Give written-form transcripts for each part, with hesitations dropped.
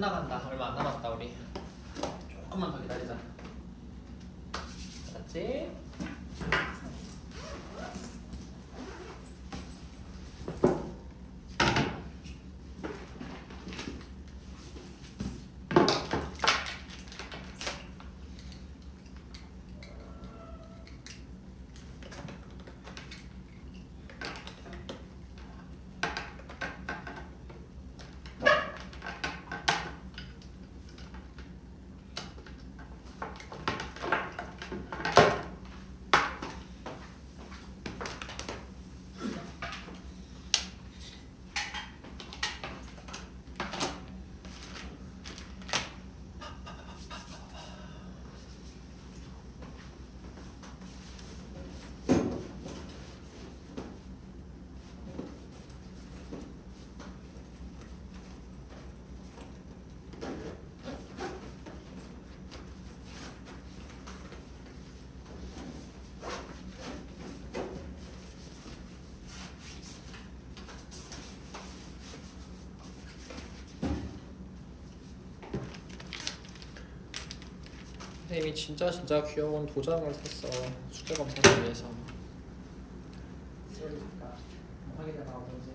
끝나간다. 얼마 안 남았다 우리. 조금만 더 기다리자. 알았지? 선생님이 진짜 귀여운 도장을 샀어. 숙제 검사를 위해서. 지워줄까? 확인해봐 뭔지.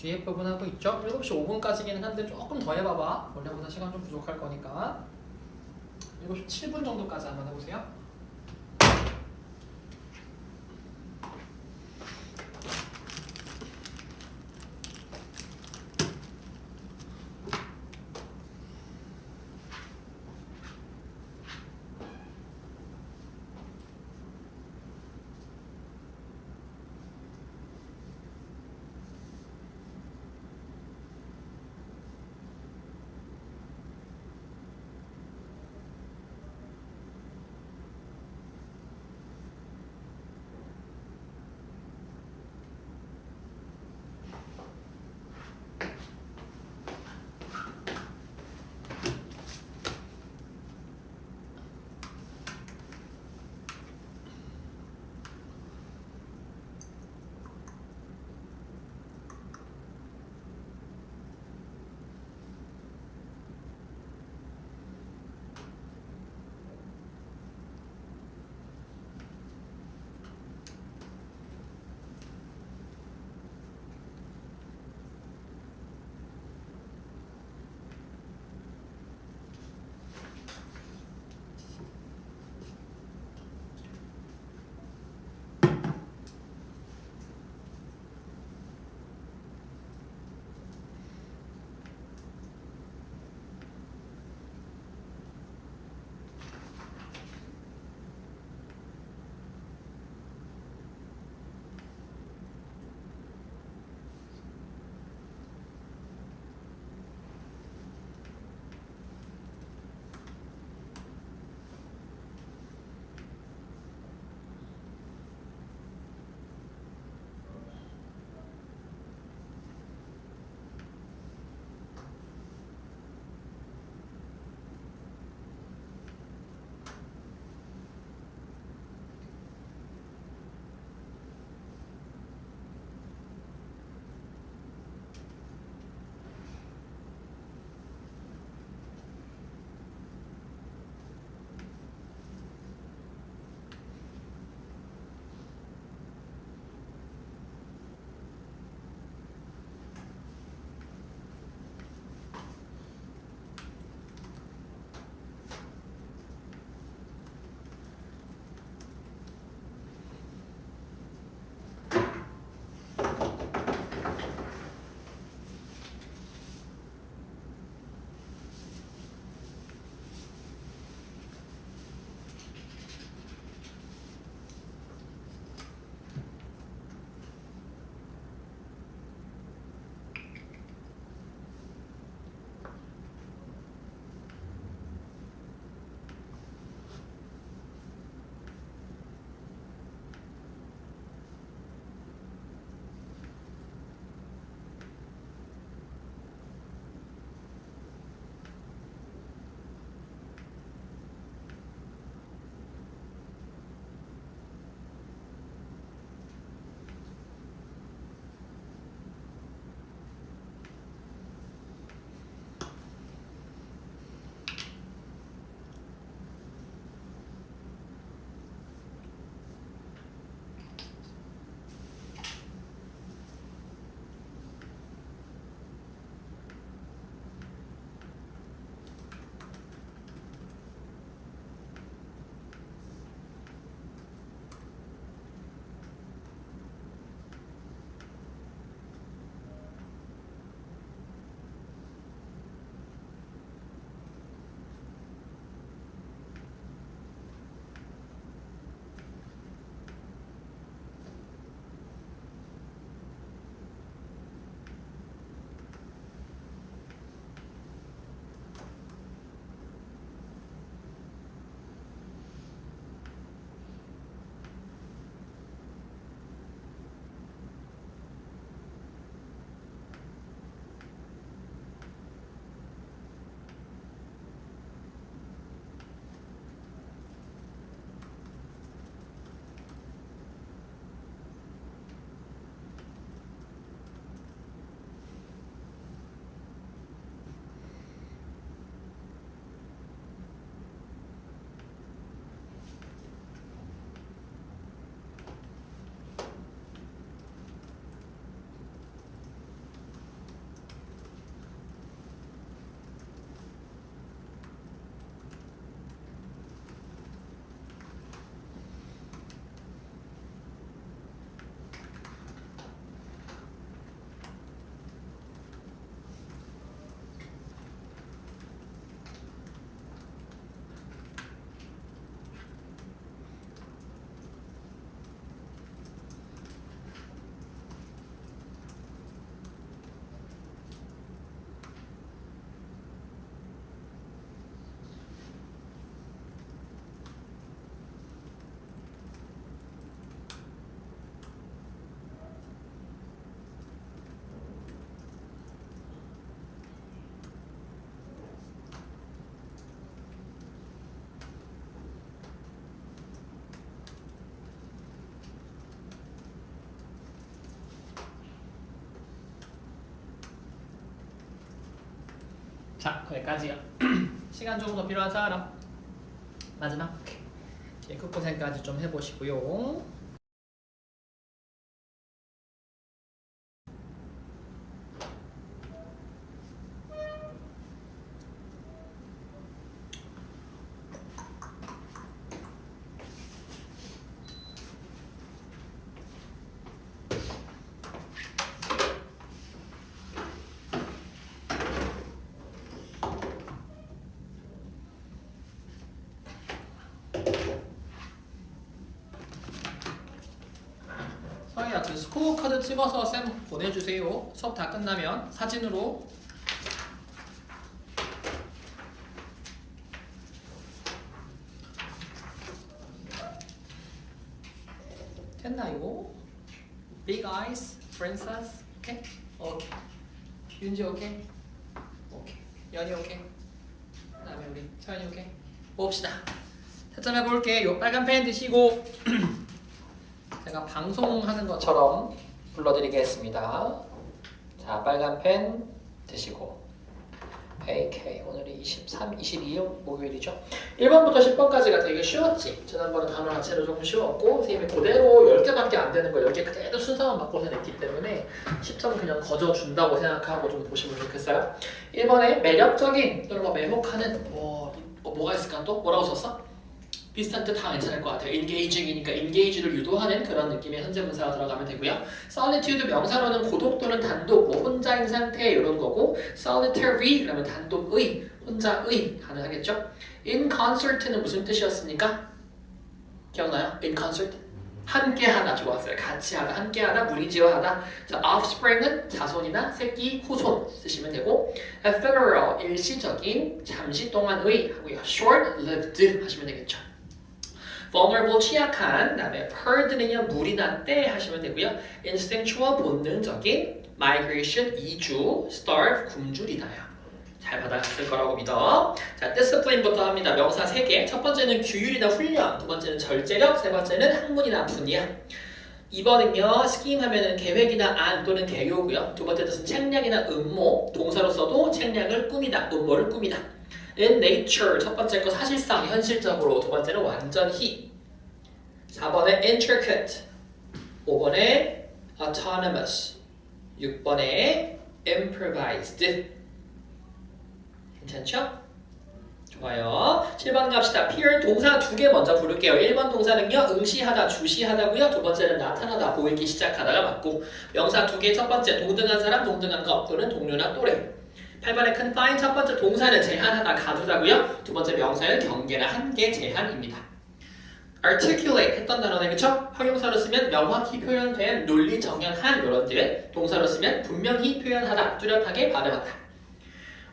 뒤에 부분 하고 있죠? 7시 5분까지기는 한데 조금 더 해봐봐. 원래보다 시간 좀 부족할 거니까. 7시 7분 정도까지 한번 해보세요. 자, 거기까지요. 시간 조금 더 필요한 사람. 마지막. 오케이. 끝고생까지 좀 해보시고요. 서희야, 그 스코어 카드 찍어서 쌤 보내주세요. 수업 다 끝나면 사진으로. 됐나요? Big eyes, princess, 오케이? 오케이. 윤지 오케이? 오케이. 연이 오케이? 그다음에 우리 서연이 오케이? 봅시다. 채점 해볼게. 요 빨간 펜 드시고 제가 방송하는 것처럼 불러드리겠습니다. 자, 빨간 펜 드시고. AK 오늘이 22일 목요일이죠. 1번부터 10번까지가 되게 쉬웠지. 지난번에 단어 자체로 조금 쉬웠고 선생님이 그대로 10개밖에 안 되는 걸 10개 그대로 순서만 바꿔서 냈기 때문에 10점 그냥 거저준다고 생각하고 좀 보시면 좋겠어요. 1번에 매력적인 또는 매혹하는 뭐가 있을까 또? 뭐라고 썼어? 비슷한 뜻 다 괜찮을 것 같아요. engaging이니까 engage를 유도하는 그런 느낌의 현재분사가 들어가면 되고요. solitude 명사로는 고독 또는 단독, 뭐 혼자인 상태 이런 거고 solitary 그러면 단독의, 혼자의 가능하겠죠. in concert는 무슨 뜻이었습니까? 기억나요? in concert? 함께하다 좋았어요. 같이하다, 함께하다, 무리지어하다. 자, offspring은 자손이나 새끼, 후손 쓰시면 되고 ephemeral 일시적인, 잠시 동안의 하고요. short-lived 하시면 되겠죠. vulnerable 취약한, 그다음에 herd는요 무리나 때 하시면 되고요. instinctual 본능적인, migration 이주, starve 굶주리다요. 잘 받아갔을 거라고 믿어. 자, discipline부터 합니다. 명사 3개. 첫 번째는 규율이나 훈련, 두 번째는 절제력, 세 번째는 학문이나 분야. 2번은요 scheme 하면은 계획이나 안 또는 계획이고요. 두 번째 뜻은 책략이나 음모, 동사로서도 책략을 꾸미다, 음모를 꾸미다. in nature 첫 번째 거 사실상 현실적으로, 두 번째는 완전히. 4번에 intricate, 5번에 autonomous, 6번에 improvised. 괜찮죠? 좋아요. 7번 갑시다. appear 동사 2개 먼저 부를게요. 1번 동사는요 응시하다, 주시하다고요. 두 번째는 나타나다, 보이기 시작하다가 맞고 명사 2개. 첫 번째 동등한 사람, 동등한 것 또는 동료나 또래. 8번에 confine 첫 번째 동사는 제한하다, 가두다고요. 두 번째 명사는 경계나 한계, 제한입니다. articulate 했던 단어네, 그쵸? 형용사로 쓰면 명확히 표현된, 논리 정연한 이런 뜻. 동사로 쓰면 분명히 표현하다, 뚜렷하게 발음하다.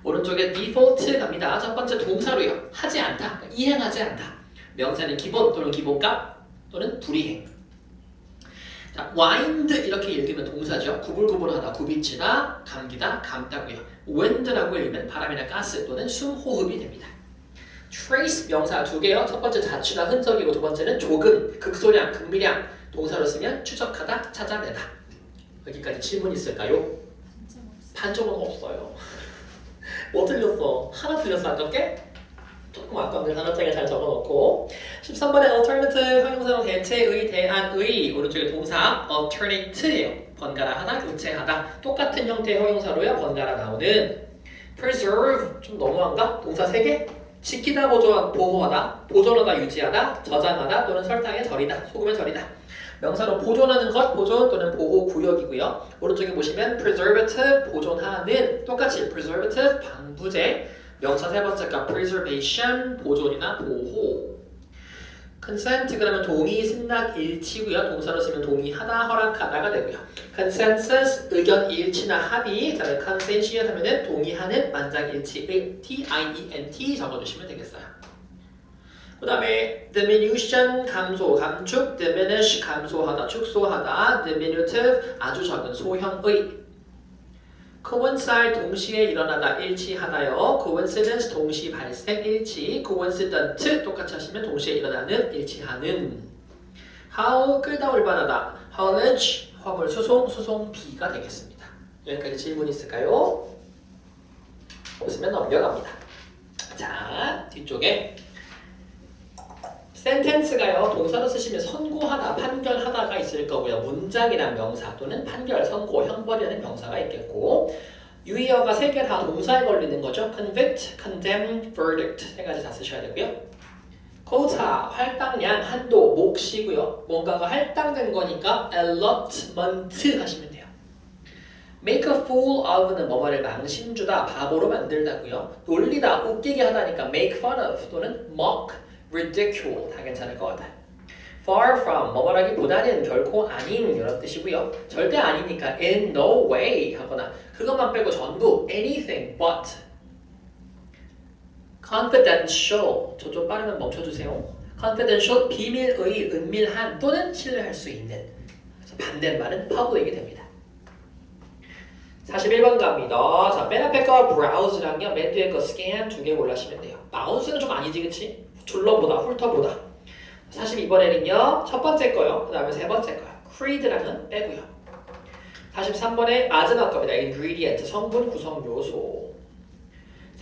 오른쪽에 default 갑니다. 첫 번째 동사로요. 하지 않다, 이행하지 않다. 명사는 기본 또는 기본값 또는 불이행. 자, wind 이렇게 읽으면 동사죠. 구불구불하다, 굽이치다, 감기다, 감다고요. wind라고 읽으면 바람이나 가스 또는 숨호흡이 됩니다. trace 명사 2개요. 첫 번째 자취나 흔적이고 두 번째는 조금, 극소량, 극미량. 동사로 쓰면 추적하다, 찾아내다. 여기까지 질문 있을까요? 반점은 없어요. 뭐 틀렸어? 하나 틀렸어, 아깝게? 조금 아깝네. 하나짜리 잘 적어놓고. 13번에 alternative 형용사로 대체의, 대안의. 오른쪽에 동사 alternate예요. 번갈아 하다, 교체하다. 똑같은 형태의 형용사로요. 번갈아 나오는. preserve 좀 너무한가? 동사 3개? 지키다, 보호하다, 보존하다, 유지하다, 저장하다 또는 설탕에 절이다, 소금에 절이다. 명사로 보존하는 것, 보존 또는 보호 구역이고요. 오른쪽에 보시면 preservative, 보존하는, 똑같이 preservative, 방부제. 명사 3번째가 preservation, 보존이나 보호. consent 그러면 동의, 승낙, 일치고요. 동사로 쓰면 동의하다, 허락하다가 되고요. consensus 의견 일치나 합의. 그다음에 consentient 하면은 동의하는, 만장일치의 T-I-E-N-T 적어주시면 되겠어요. 그다음에 diminution 감소, 감축, diminish 감소하다, 축소하다, diminutive 아주 적은 소형의. coincide 동시에 일어나다, 일치하다요. coincidence 동시 발생, 일치. coincident 똑같이 하시면 동시에 일어나는, 일치하는. how 끌다, 올바르다. haulage 화물 수송, 수송비가 되겠습니다. 여기까지 질문 있을까요? 없습니다. 있으면 넘겨갑니다. 자, 뒤쪽에 sentence가요. 동사로 쓰시면 선고하다, 판결하다가 있을 거고요. 문장이란 명사 또는 판결, 선고, 형벌이라는 명사가 있겠고 유의어가 3개 다 동사에 걸리는 거죠. convict, condemn, verdict 3가지 다 쓰셔야 되고요. quota, 할당량, 한도, 몫이고요. 뭔가가 할당된 거니까 allotment 하시면 돼요. make a fool of는 뭐뭐를 망신주다, 바보로 만들다고요. 놀리다, 웃기게 하다니까 make fun of 또는 mock, ridicule 다 괜찮을 것 같아요. far from 뭐뭐라기보다는 결코 아닌 이런 뜻이고요. 절대 아니니까 in no way 하거나 그것만 빼고 전부 anything but confidential 저쪽 빠르면 멈춰주세요. confidential 비밀의 은밀한 또는 신뢰할 수 있는 그래서 반대말은 public이 됩니다. 41번 갑니다. 자, 맨 앞에 거 browse랑요 맨 뒤에 거 scan 2개 골라시면 돼요. bounce는 좀 아니지 그치? 둘러보다 훑어보다 42번에는요 첫 번째 거요 그 다음에 세 번째 거요 creed랑은 빼고요 43번에 마지막 겁니다 ingredient 성분 구성 요소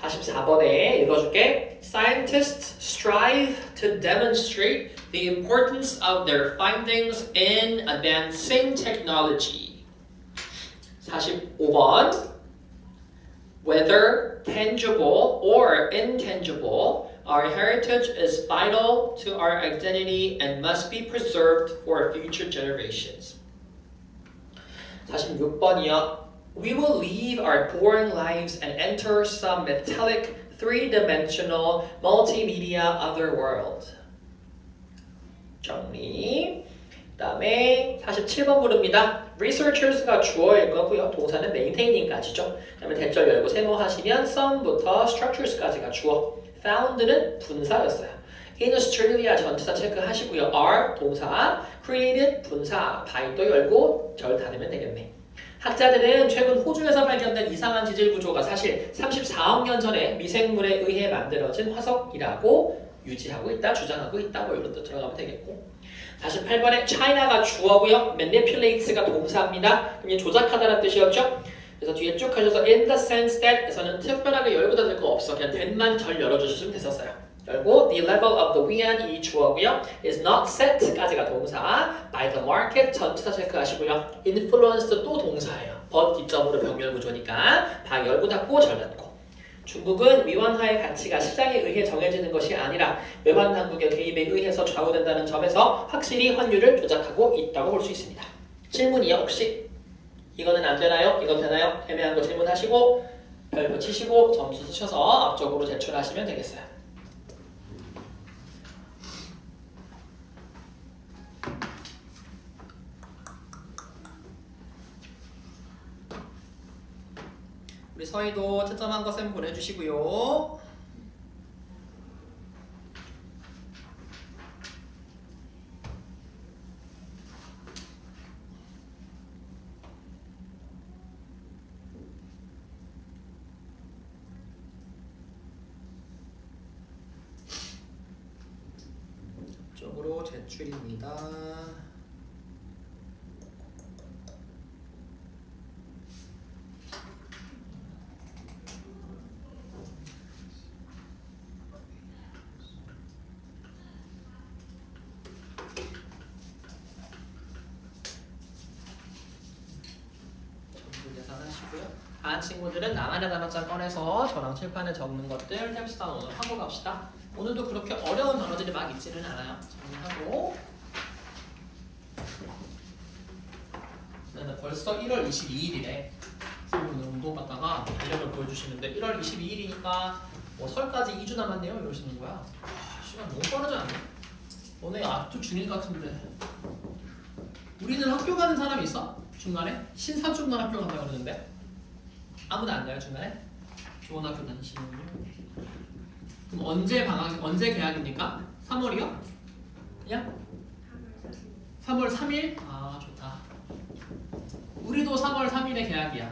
44번에 읽어줄게 scientists strive to demonstrate the importance of their findings in advancing technology 45번 whether tangible or intangible Our heritage is vital to our identity and must be preserved for future generations. 46번이요. We will leave our boring lives and enter some metallic, three-dimensional, multimedia other world. 정리. 그 다음에 47번 부릅니다. Researchers가 주어일 거고요. 동사는 maintaining 까지죠. 그 다음에 대절 열고 세모하시면 some부터 structures까지가 주어. found는 분사였어요. in Australia 전치사 체크하시고요. are 동사, created 분사, by도 열고 절 닫으면 되겠네. 학자들은 최근 호주에서 발견된 이상한 지질 구조가 사실 34억 년 전에 미생물에 의해 만들어진 화석이라고 유지하고 있다, 주장하고 있다 뭐 이런 뜻 들어가면 되겠고 48번에 China가 주어고요. manipulates가 동사입니다. 그럼 조작하다라는 뜻이었죠. 그래서 뒤에 쭉 하셔서 in the sense that 에서는 특별하게 열고 닫을 거 없어. 그냥 된만 절 열어주시면 됐었어요. 열고 the level of the yuan 이 주어고요. is not set까지가 동사. by the market 전치사 체크하시고요. influenced 또 동사예요. but 뒷점으로 병렬 구조니까 다 열고 닫고 절 닫고. 중국은 위원화의 가치가 시장에 의해 정해지는 것이 아니라 외환 당국의 개입에 의해서 좌우된다는 점에서 확실히 환율을 조작하고 있다고 볼 수 있습니다. 질문이요 혹시? 이거는 안 되나요? 이거 되나요? 애매한 거 질문하시고 별표 치시고 점수 쓰셔서 앞쪽으로 제출하시면 되겠어요. 우리 서희도 채점한 거 쌤 보내주시고요. 쪽으로 제출입니다. 다른 친구들은 나만의 단어장 꺼내서 저랑 칠판에 적는 것들 탭스타운 오늘 하고 갑시다. 오늘도 그렇게 어려운 단어들이 막 있지는 않아요. 정리하고 벌써 1월 22일이래. 오늘 운동 갔다가 달력을 보여주시는데 1월 22일이니까 뭐 설까지 2주 남았네요 이러시는 거야. 시간 너무 빠르지 않나? 너네 아직도 중1 같은데. 우리는 학교 가는 사람이 있어? 중간에? 신사중간 학교 간다 그러는데 아무도 안 가요 중간에? 좋은 학교 다니시는군요. 그럼 언제 방학, 언제 개학입니까? 3월이요? 그냥? 3월 3일? 아 좋다. 우리도 3월 3일에 개학이야.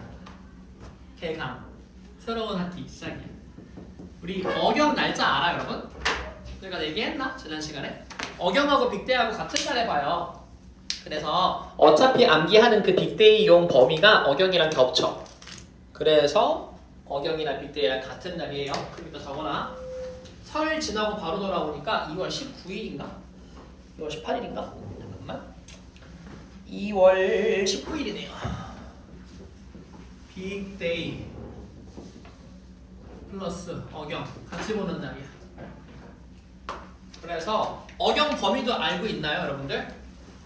개강. 새로운 학기 시작이야. 우리 어경 날짜 알아 여러분? 내가 얘기했나? 지난 시간에? 어경하고 빅데이하고 같은 날에 봐요. 그래서 어차피 암기하는 그 빅데이용 범위가 어경이랑 겹쳐. 그래서 어경이랑 빅데이랑 같은 날이에요. 그럼 이따 적어놔. 설 지나고 바로 돌아오니까 2월 19일인가? 2월 18일인가? 잠깐만. 2월 19일이네요. 빅데이 플러스 어경 같이 보는 날이야. 그래서 어경 범위도 알고 있나요, 여러분들?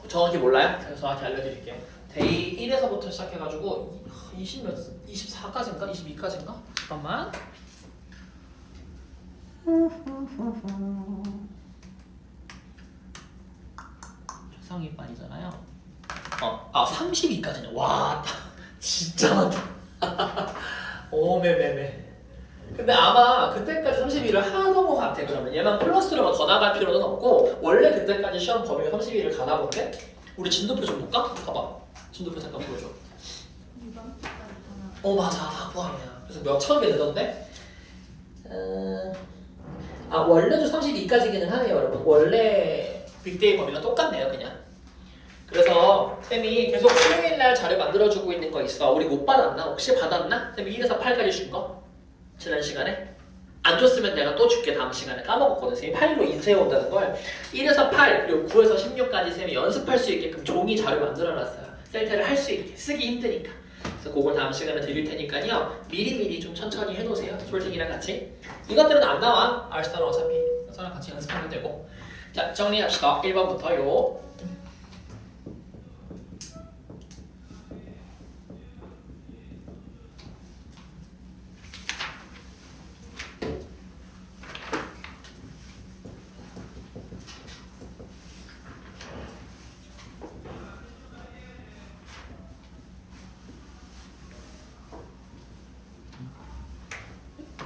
정확히 몰라요? 제가 정확히 알려드릴게요. 데이 1에서부터 시작해가지고 24까지인가? 22까지인가? 잠깐만. 최상위반이잖아요. 32까지네. 와, 진짜 많다. 오메메메. 근데 아마 그때까지 32를 하던 것 같아. 그러면 얘만 플러스로 더 나갈 필요는 없고 원래 그때까지 시험 범위가 32를 가나 본데? 우리 진도표 좀 볼까? 봐봐. 진도표 잠깐 보여줘. 맞아. 다 포함이야. 그래서 몇 천 개 되던데? 원래도 32까지기는 하네요, 여러분. 원래 빅데이 범위가 똑같네요, 그냥. 그래서 쌤이 계속 수요일날 자료 만들어주고 있는 거 있어. 우리 못 받았나? 혹시 받았나? 쌤이 1에서 8까지 준 거? 지난 시간에? 안 줬으면 내가 또 줄게. 다음 시간에 까먹었거든. 쌤이 8로 인쇄해 온다는 걸 1에서 8 그리고 9에서 16까지 쌤이 연습할 수 있게끔 종이 자료 만들어놨어요. 셀테를 할 수 있게. 쓰기 힘드니까. 그래서 그걸 다음 시간에 드릴 테니까요. 미리미리 좀 천천히 해놓으세요. 솔직이랑 같이. 이것들은 안 나와. 알스타는 어차피 저랑 같이 연습하면 되고. 자, 정리합시다. 1번부터요.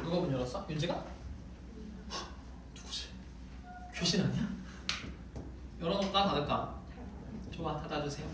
누가 문 열었어? 윤지가? 누구지? 귀신 아니야? 열어놓을까? 닫을까? 좋아, 닫아주세요.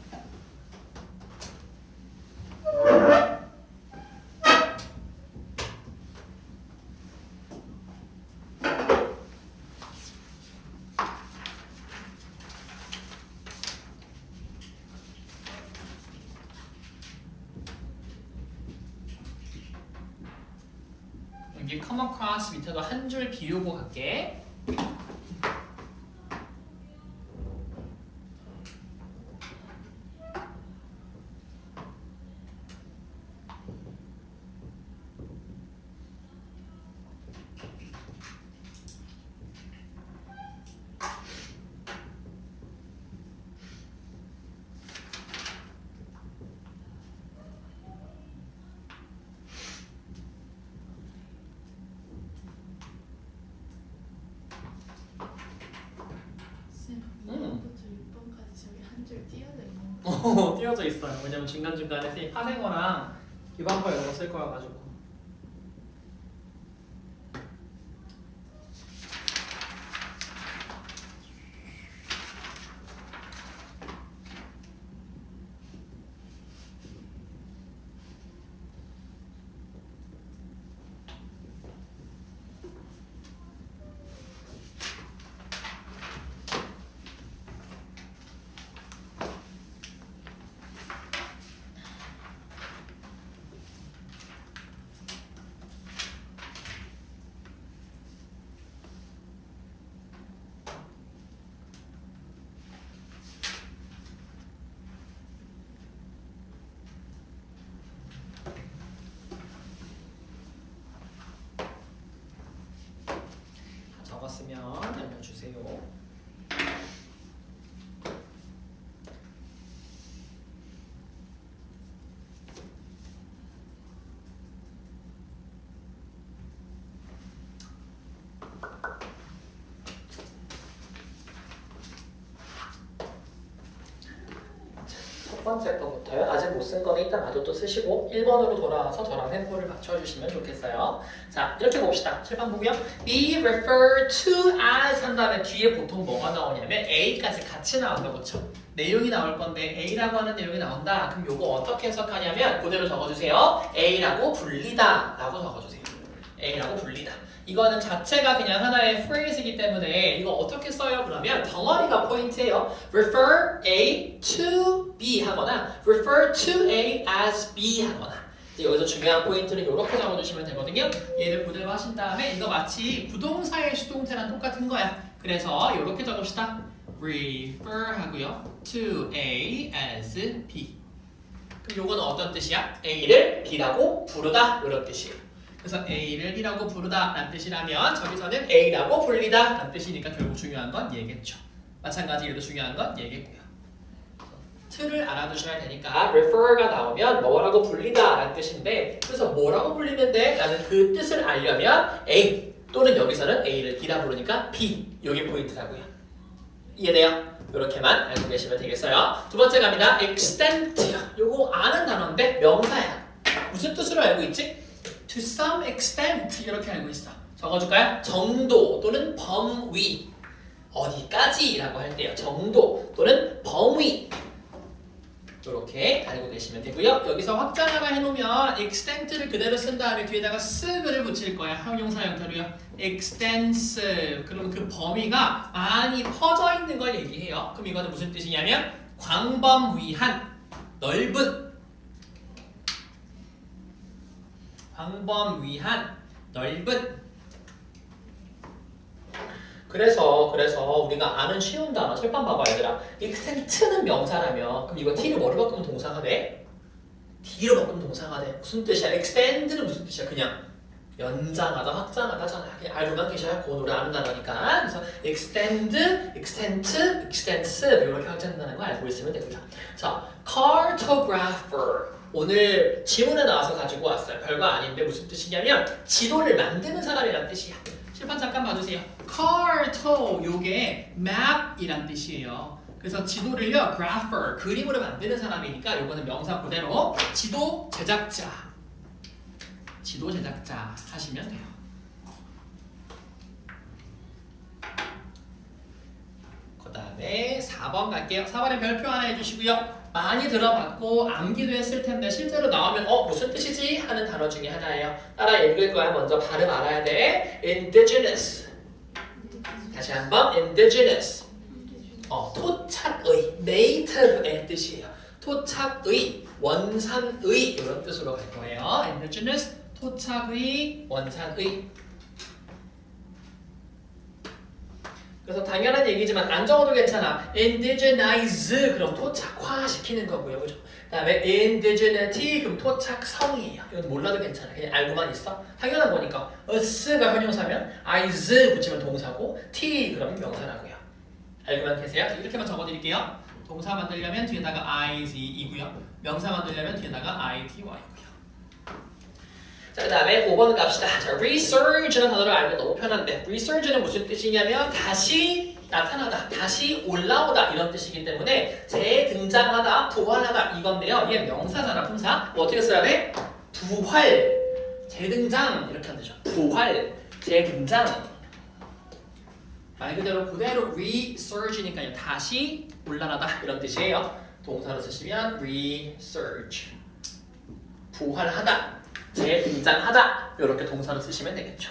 여기 come across 밑에도 한 줄 비우고 갈게. 띄어져 있어요. 왜냐면 중간중간에 선생님 파생어랑 기반거 이런 거 쓸 거여가지고. 적었으면 알려주세요. 첫 번째 거부터요. 아직 못 쓴 거는 일단 마저 또 쓰시고 1번으로 돌아와서 저랑 템포를 맞춰주시면 좋겠어요. 자, 이렇게 봅시다. 7번 보고요. be referred to as 한 다음에 뒤에 보통 뭐가 나오냐면 A까지 같이 나온다, 그렇죠? 내용이 나올 건데 A라고 하는 내용이 나온다. 그럼 요거 어떻게 해석하냐면 그대로 적어주세요. A라고 불리다 라고 적어주세요. A라고 불리다. 이거는 자체가 그냥 하나의 phrase이기 때문에 이거 어떻게 써요? 그러면 덩어리가 포인트예요. refer A to B 하거나 refer to A as B 하거나 여기서 중요한 포인트는 이렇게 적어주시면 되거든요. 얘를 그대로 하신 다음에 이거 마치 부동사의 수동태랑 똑같은 거야. 그래서 이렇게 적읍시다. refer 하고요. to A as B. 그럼 요거는 어떤 뜻이야? A를 B라고 부르다 이런 뜻이에요. 그래서 A를 B라고 부르다 라는 뜻이라면 저기서는 A라고 불리다 라는 뜻이니까 결국 중요한 건 얘겠죠. 마찬가지로 얘도 중요한 건 얘겠고요. 틀을 알아두셔야 되니까 refer가 나오면 뭐라고 불리다 라는 뜻인데 그래서 뭐라고 불리면 돼? 라는 그 뜻을 알려면 A 또는 여기서는 A를 B라 부르니까 B 이게 포인트라고요. 이해돼요? 이렇게만 알고 계시면 되겠어요. 두 번째 갑니다. extent 요거 아는 단어인데 명사야. 무슨 뜻으로 알고 있지? to some extent 이렇게 알고 있어. 적어줄까요? 정도 또는 범위 어디까지 라고 할 때요. 정도 또는 범위 이렇게 알고 계시면 되고요. 여기서 확장하나 해놓으면 extent를 그대로 쓴 다음에 뒤에다가 s를 붙일 거야. 형용사 형태로요. extensive. 그러면 그 범위가 많이 퍼져 있는 걸 얘기해요. 그럼 이거는 무슨 뜻이냐면 광범위한, 넓은, 광범위한, 넓은. 그래서 우리가 아는 쉬운 단어 철판 봐봐 얘들아. extent는 명사라면 그럼 이거 t를 뭐로 바꾸면 동사가 돼? t로 바꾸면 동사가 돼. 무슨 뜻이야? extend는 무슨 뜻이야? 그냥 연장하다, 확장하다잖아. 그냥 알고만 계셔야 그 노래 아는 단어니까. 그래서 extend, extent, extensive 이렇게 확장한다는 거 알고 있으면 되고요. 자, cartographer. 오늘 지문에 나와서 가지고 왔어요. 별거 아닌데 무슨 뜻이냐면 지도를 만드는 사람이란 뜻이야. 칠판 잠깐 봐주세요. carto 요게 map이란 뜻이에요. 그래서 지도를요, grapher 그림으로 만드는 사람이니까 요거는 명사 그대로 지도 제작자, 지도 제작자 하시면 돼요. 그 다음에 4번 갈게요. 4번에 별표 하나 해주시고요. 많이 들어봤고 암기도 했을 텐데 실제로 나오면 무슨 뜻이지? 하는 단어 중에 하나예요. 따라 읽을 거야. 먼저 발음 알아야 돼. indigenous. 다시 한번 indigenous. 토착의, native의 뜻이에요. 토착의, 원산의 이런 뜻으로 갈 거예요. indigenous, 토착의, 원산의. 그래서 당연한 얘기지만 안 적어도 괜찮아. indigenize 그럼 토착화시키는 거고요. 그죠? 그다음에 indigeneity 그럼 토착성이에요. 이건 몰라도 괜찮아. 그냥 알고만 있어. 당연한 거니까. us가 형용사면 is 붙이면 동사고 t 그러면 명사라고요. 알고만 계세요? 이렇게만 적어드릴게요. 동사 만들려면 뒤에다가 is이고요. 명사 만들려면 뒤에다가 ity고요. 자, 그 다음에 5번 갑시다. 자, resurge라는 단어를 알면 너무 편한데 resurge는 무슨 뜻이냐면 다시 나타나다, 다시 올라오다 이런 뜻이기 때문에 재등장하다, 부활하다 이건데요. 얘 명사잖아, 품사. 뭐 어떻게 써야 돼? 부활, 재등장 이렇게 하면 되죠. 부활, 재등장. 말 그대로 resurge니까요. 다시 올라가다 이런 뜻이에요. 동사로 쓰시면 resurge, 부활하다. 재등장하다 이렇게 동사로 쓰시면 되겠죠.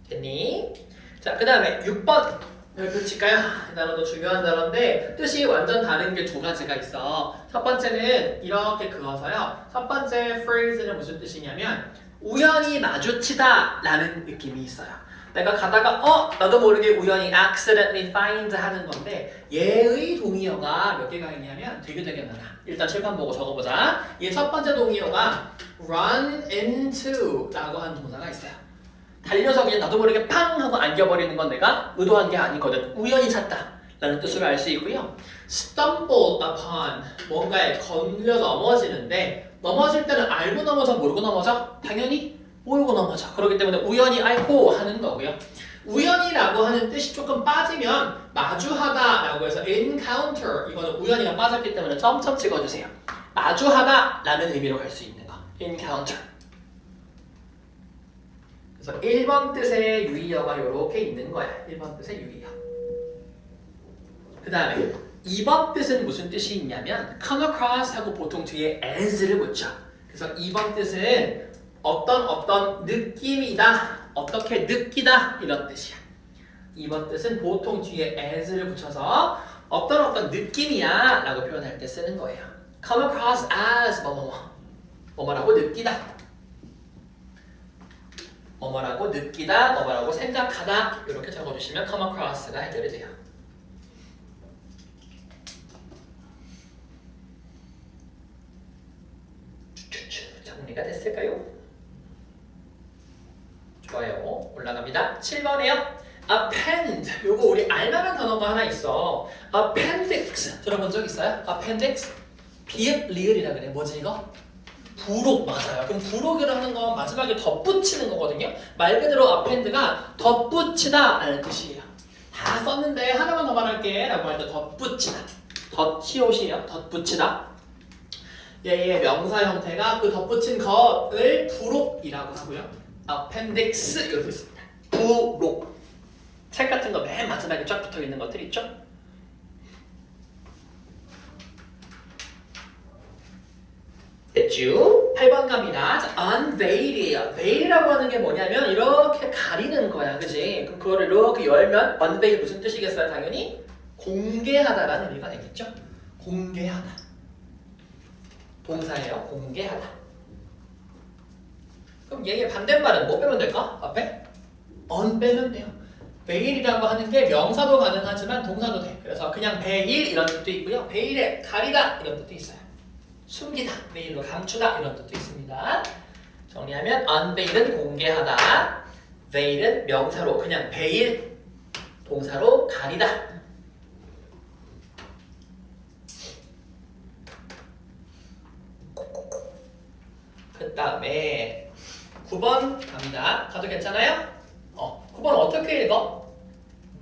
됐니? 자, 그 다음에 6번 별표 칠까요? 이 단어도 중요한 단어인데 뜻이 완전 다른 게 두 가지가 있어. 첫 번째는 이렇게 그어서요. 첫 번째 phrase는 무슨 뜻이냐면 우연히 마주치다 라는 느낌이 있어요. 내가 가다가 나도 모르게 우연히 accidentally find 하는 건데 얘의 동의어가 몇 개가 있냐면 되게 많아. 일단 칠판 보고 적어보자. 얘 첫 번째 동의어가 run into 라고 하는 동사가 있어요. 달려서 그냥 나도 모르게 팡 하고 안겨버리는 건 내가 의도한 게 아니거든. 우연히 찾다 라는 뜻으로 알 수 있고요. stumble upon 뭔가에 걸려 넘어지는데 넘어질 때는 알고 넘어져 모르고 넘어져? 당연히 모르고 넘어져. 그렇기 때문에 우연히 알고 하는 거고요. 우연이라고 하는 뜻이 조금 빠지면 마주하다 라고 해서 encounter 이거는 우연히가 빠졌기 때문에 점점 찍어주세요. 마주하다 라는 의미로 갈 수 있는 거 encounter. 그래서 1번 뜻의 유의어가 이렇게 있는 거야. 1번 뜻의 유의어. 그 다음에 2번 뜻은 무슨 뜻이 있냐면 come across 하고 보통 뒤에 as를 붙여. 그래서 2번 뜻은 어떤 느낌이다 어떻게 느끼다 이런 뜻이야. 이번 뜻은 보통 뒤에 as를 붙여서 어떤 느낌이야 라고 표현할 때 쓰는 거예요. come across as 뭐뭐라고 느끼다. 뭐뭐라고 느끼다, 뭐뭐라고 생각하다 이렇게 적어주시면 come across가 해결이 돼요. 정리가 됐을까요? 좋아요. 올라갑니다. 7번에요. append. 요거 우리 알만한 단어가 하나 있어. appendix. 들어본 적 있어요? appendix? 비읍 리을이라 그래. 뭐지 이거? 부록 맞아요. 그럼 부록이라는 건 마지막에 덧붙이는 거거든요. 말 그대로 append가 덧붙이다 라는 뜻이에요. 다 썼는데 하나만 더 말할게 라고 할 때 덧붙이다. 덧시옷이에요. 덧붙이다. 얘의 명사 형태가 그 덧붙인 것을 부록이라고 하고요. appendix 이렇게 있습니다. 부록. 책 같은 거 맨 마지막에 쫙 붙어 있는 것들 있죠? 됐죠? 8번 갑니다. 자, unveil이에요. veil이라고 하는 게 뭐냐면 이렇게 가리는 거야. 그지? 그럼 그거를 이렇게 열면 unveil 무슨 뜻이겠어요? 당연히 공개하다라는 의미가 되겠죠? 공개하다. 동사예요. 공개하다. 그럼 얘의 반대말은 뭐 빼면 될까? 앞에? un 빼면 돼요. veil이라고 하는 게 명사도 가능하지만 동사도 돼. 그래서 그냥 veil 이런 뜻도 있고요. veil에 가리다 이런 뜻도 있어요. 숨기다, veil로 감추다 이런 뜻도 있습니다. 정리하면 unveil은 공개하다, veil은 명사로 그냥 veil, 동사로 가리다. 그 다음에 9번 갑니다. 가도 괜찮아요? 9번 어떻게 읽어?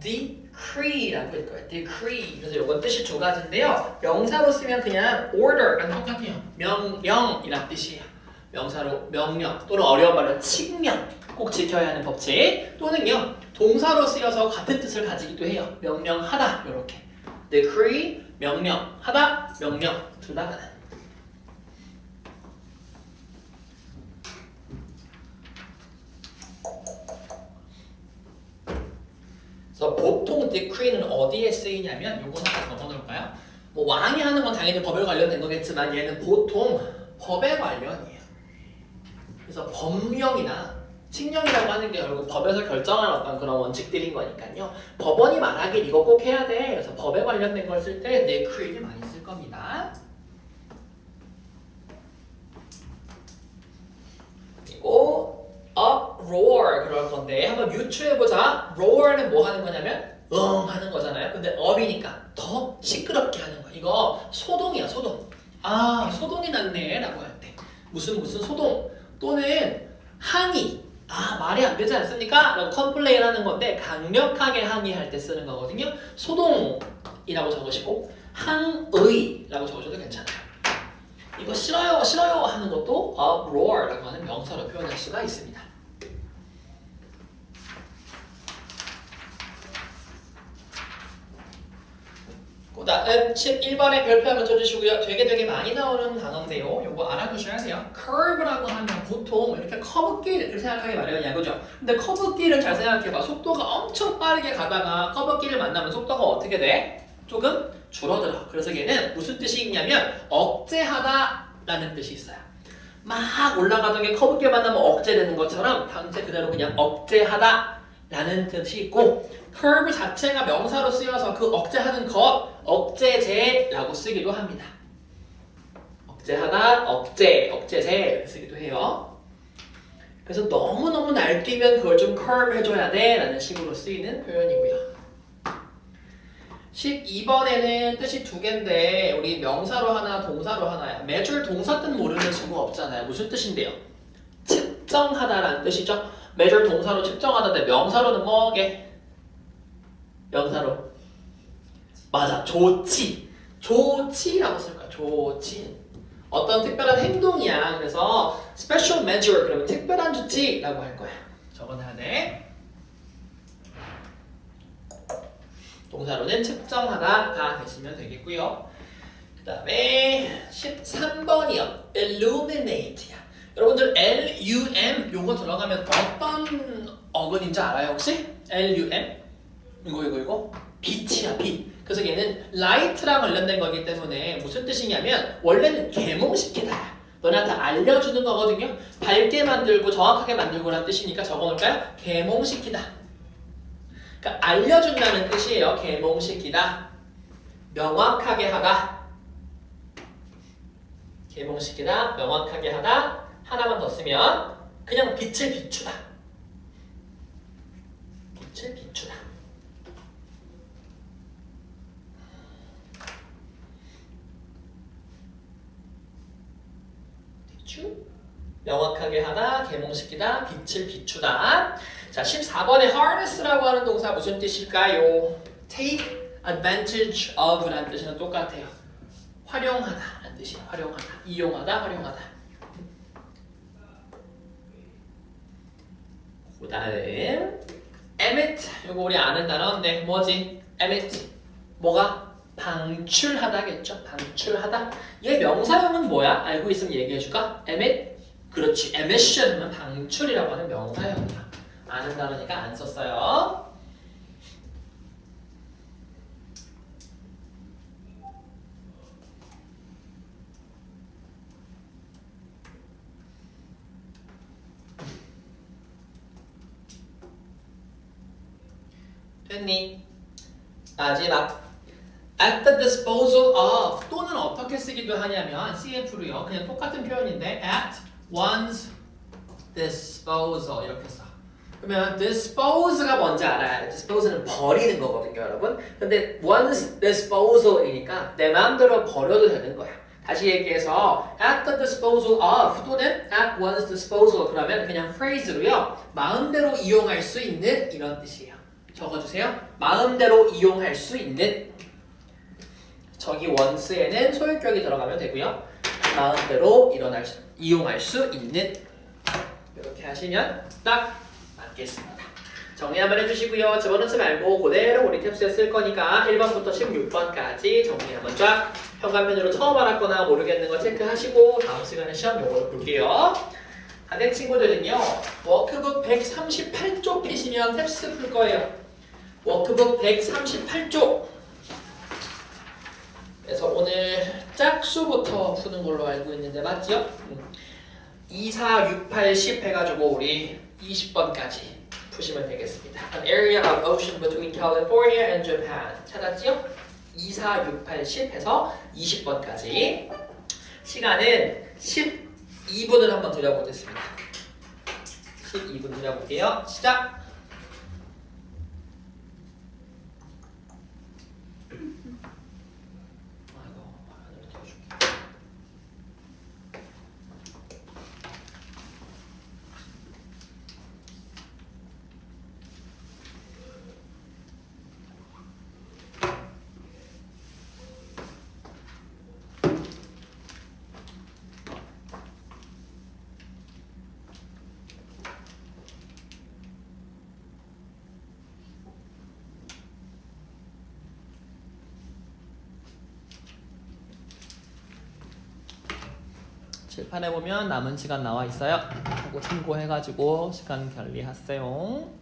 decree라고 읽어요. decree. 그래서 이건 뜻이 두 가지인데요. 명사로 쓰면 그냥 order랑 똑같아요. 명령이란 뜻이에요. 명사로 명령 또는 어려운 말로 칙령. 꼭 지켜야 하는 법칙. 또는요. 동사로 쓰여서 같은 뜻을 가지기도 해요. 명령하다 이렇게. decree 명령하다 명령 둘 다 가능. 그래서 보통 decree는 어디에 쓰이냐면 요거 하나 적어놓을까요? 뭐 왕이 하는 건 당연히 법에 관련된 거겠지만 얘는 보통 법에 관련이에요. 그래서 법령이나 칙령이라고 하는 게 결국 법에서 결정한 어떤 그런 원칙들인 거니까요. 법원이 말하길 이거 꼭 해야 돼. 그래서 법에 관련된 걸 쓸 때 decree를 많이 쓸 겁니다. 그리고 uproar 그럴 건데 한번 유추해보자. roar는 뭐 하는 거냐면 하는 거잖아요. 근데 up이니까 더 시끄럽게 하는 거야. 이거 소동이야 소동. 아 소동이 났네 라고 할 때 무슨 소동 또는 항의. 아 말이 안 되지 않습니까? 라고 컴플레인 하는 건데 강력하게 항의할 때 쓰는 거거든요. 소동이라고 적으시고 항의라고 적으셔도 괜찮아요. 이거 싫어요 하는 것도 uproar라고 하는 명사로 표현할 수가 있습니다. 그 다음 11번에 별표 한번 쳐주시고요. 되게 많이 나오는 단어인데요. 요거 알아두셔야 돼요. curve라고 하면 보통 이렇게 커브길을 생각하기 마련이야. 그죠? 근데 커브길은 잘 생각해봐. 속도가 엄청 빠르게 가다가 커브길을 만나면 속도가 어떻게 돼? 조금 줄어들어. 그래서 얘는 무슨 뜻이 있냐면 억제하다 라는 뜻이 있어요. 막 올라가던 게 커브길 만나면 억제되는 것처럼 단체 그대로 그냥 억제하다 라는 뜻이 있고 curve 자체가 명사로 쓰여서 그 억제하는 것, 억제제라고 쓰기도 합니다. 억제하다, 억제제 이렇게 쓰기도 해요. 그래서 너무너무 날뛰면 그걸 좀 curve 해줘야 돼 라는 식으로 쓰이는 표현이고요. 12번에는 뜻이 두 개인데 우리 명사로 하나, 동사로 하나야. measure 동사 뜻 모르는 친구 없잖아요. 무슨 뜻인데요? 측정하다라는 뜻이죠. measure 동사로 측정하다인데 명사로는 뭐게? 명사로 맞아 조치라고 쓸 거야. 조치 어떤 특별한 행동이야. 그래서 special measure 그러면 특별한 조치라고 할 거야. 적어놔야 돼. 동사로는 측정하다가 되시면 되겠고요. 그 다음에 13번이요 illuminate야. 여러분들 LUM 요거 들어가면 어떤 어근인 줄 알아요 혹시? LUM? 이거 빛이야 빛. 그래서 얘는 light랑 관련된 거기 때문에 무슨 뜻이냐면 원래는 계몽시키다. 너네한테 알려주는 거거든요. 밝게 만들고 정확하게 만들고라는 뜻이니까 적어놓을까요? 계몽시키다. 그러니까 알려준다는 뜻이에요. 계몽시키다. 명확하게 하다. 계몽시키다. 명확하게 하다. 하나만 더 쓰면 그냥 빛을 비추다. 빛을 비추다. 명확하게 하다, 계몽시키다, 빛을 비추다. 자, 14번에 harness라고 하는 동사 무슨 뜻일까요? take advantage of 라는 뜻이랑 똑같아요. 활용하다 라는 뜻이에요. 활용하다, 이용하다, 활용하다. 그 다음 emit, 이거 우리 아는 단어인데 뭐지? emit, 뭐가? 방출하다겠죠? 방출하다. 얘 명사형은 뭐야? 알고 있으면 얘기해줄까? emit? 그렇지. emission은 방출이라고 하는 명사형이야. 아는 단어니까 안 썼어요. 됐니? 마지막. At the disposal of 또는 어떻게 쓰기도 하냐면 CF로요. 그냥 똑같은 표현인데 at one's disposal 이렇게 써. 그러면 dispose가 뭔지 알아야 돼. dispose는 버리는 거거든요, 여러분. 근데 one's disposal이니까 내 마음대로 버려도 되는 거야. 다시 얘기해서 at the disposal of 또는 at one's disposal 그러면 그냥 phrase로요. 마음대로 이용할 수 있는 이런 뜻이에요. 적어주세요. 마음대로 이용할 수 있는 저기 once에는 소유격이 들어가면 되고요. 마음대로 이용할 수 있는 이렇게 하시면 딱 맞겠습니다. 정리 한번 해주시고요. 집어넣지 말고 그대로 우리 탭스에 쓸 거니까 1번부터 16번까지 정리 한번 쫙 현관면으로 처음 알았거나 모르겠는 거 체크하시고 다음 시간에 시험 요거를 볼게요. 다 된 친구들은요. 워크북 138쪽 피시면 탭스 풀 거예요. 워크북 138쪽 그래서 오늘 짝수부터 푸는 걸로 알고 있는데 맞죠? 2, 4, 6, 8, 10 해가지고 우리 20번까지 푸시면 되겠습니다. An area of ocean between California and Japan 찾았지요? 2, 4, 6, 8, 10 해서 20번까지 시간은 12분을 한번 드려보겠습니다. 12분 드려볼게요. 시작! 칠판에 보면 남은 시간 나와 있어요. 그거 참고해가지고 시간 관리하세요.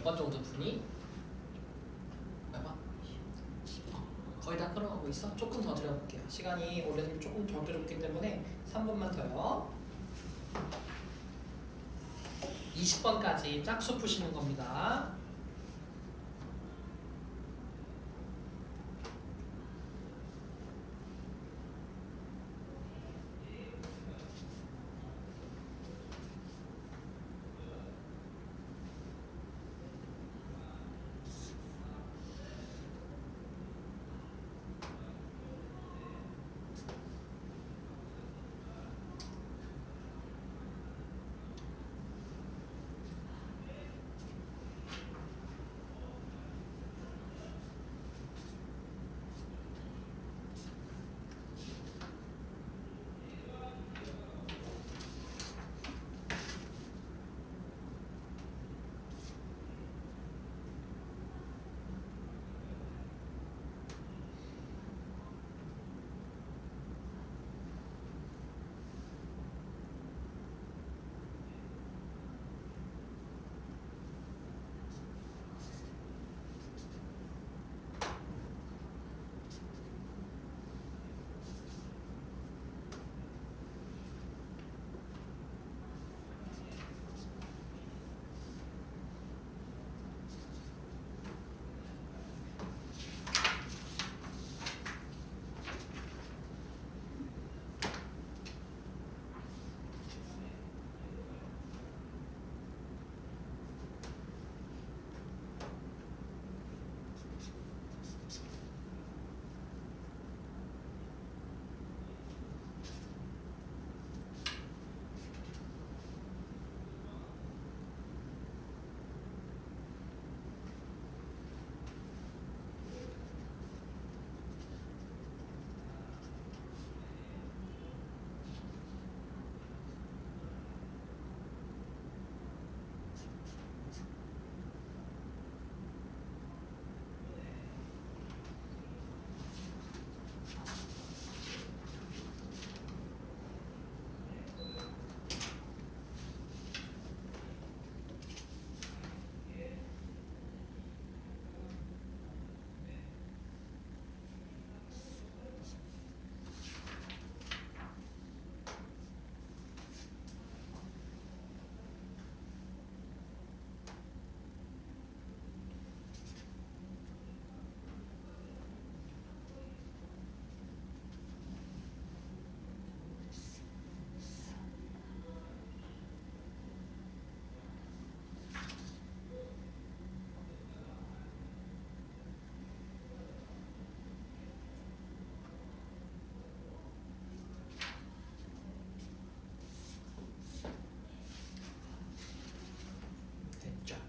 몇 번 정도 분이? 몇 번? 거의 다 끌어가고 있어. 조금 더 드려볼게요. 시간이 올해는 조금 더 들었기 때문에 3분만 더요. 20번까지 짝수 푸시는 겁니다.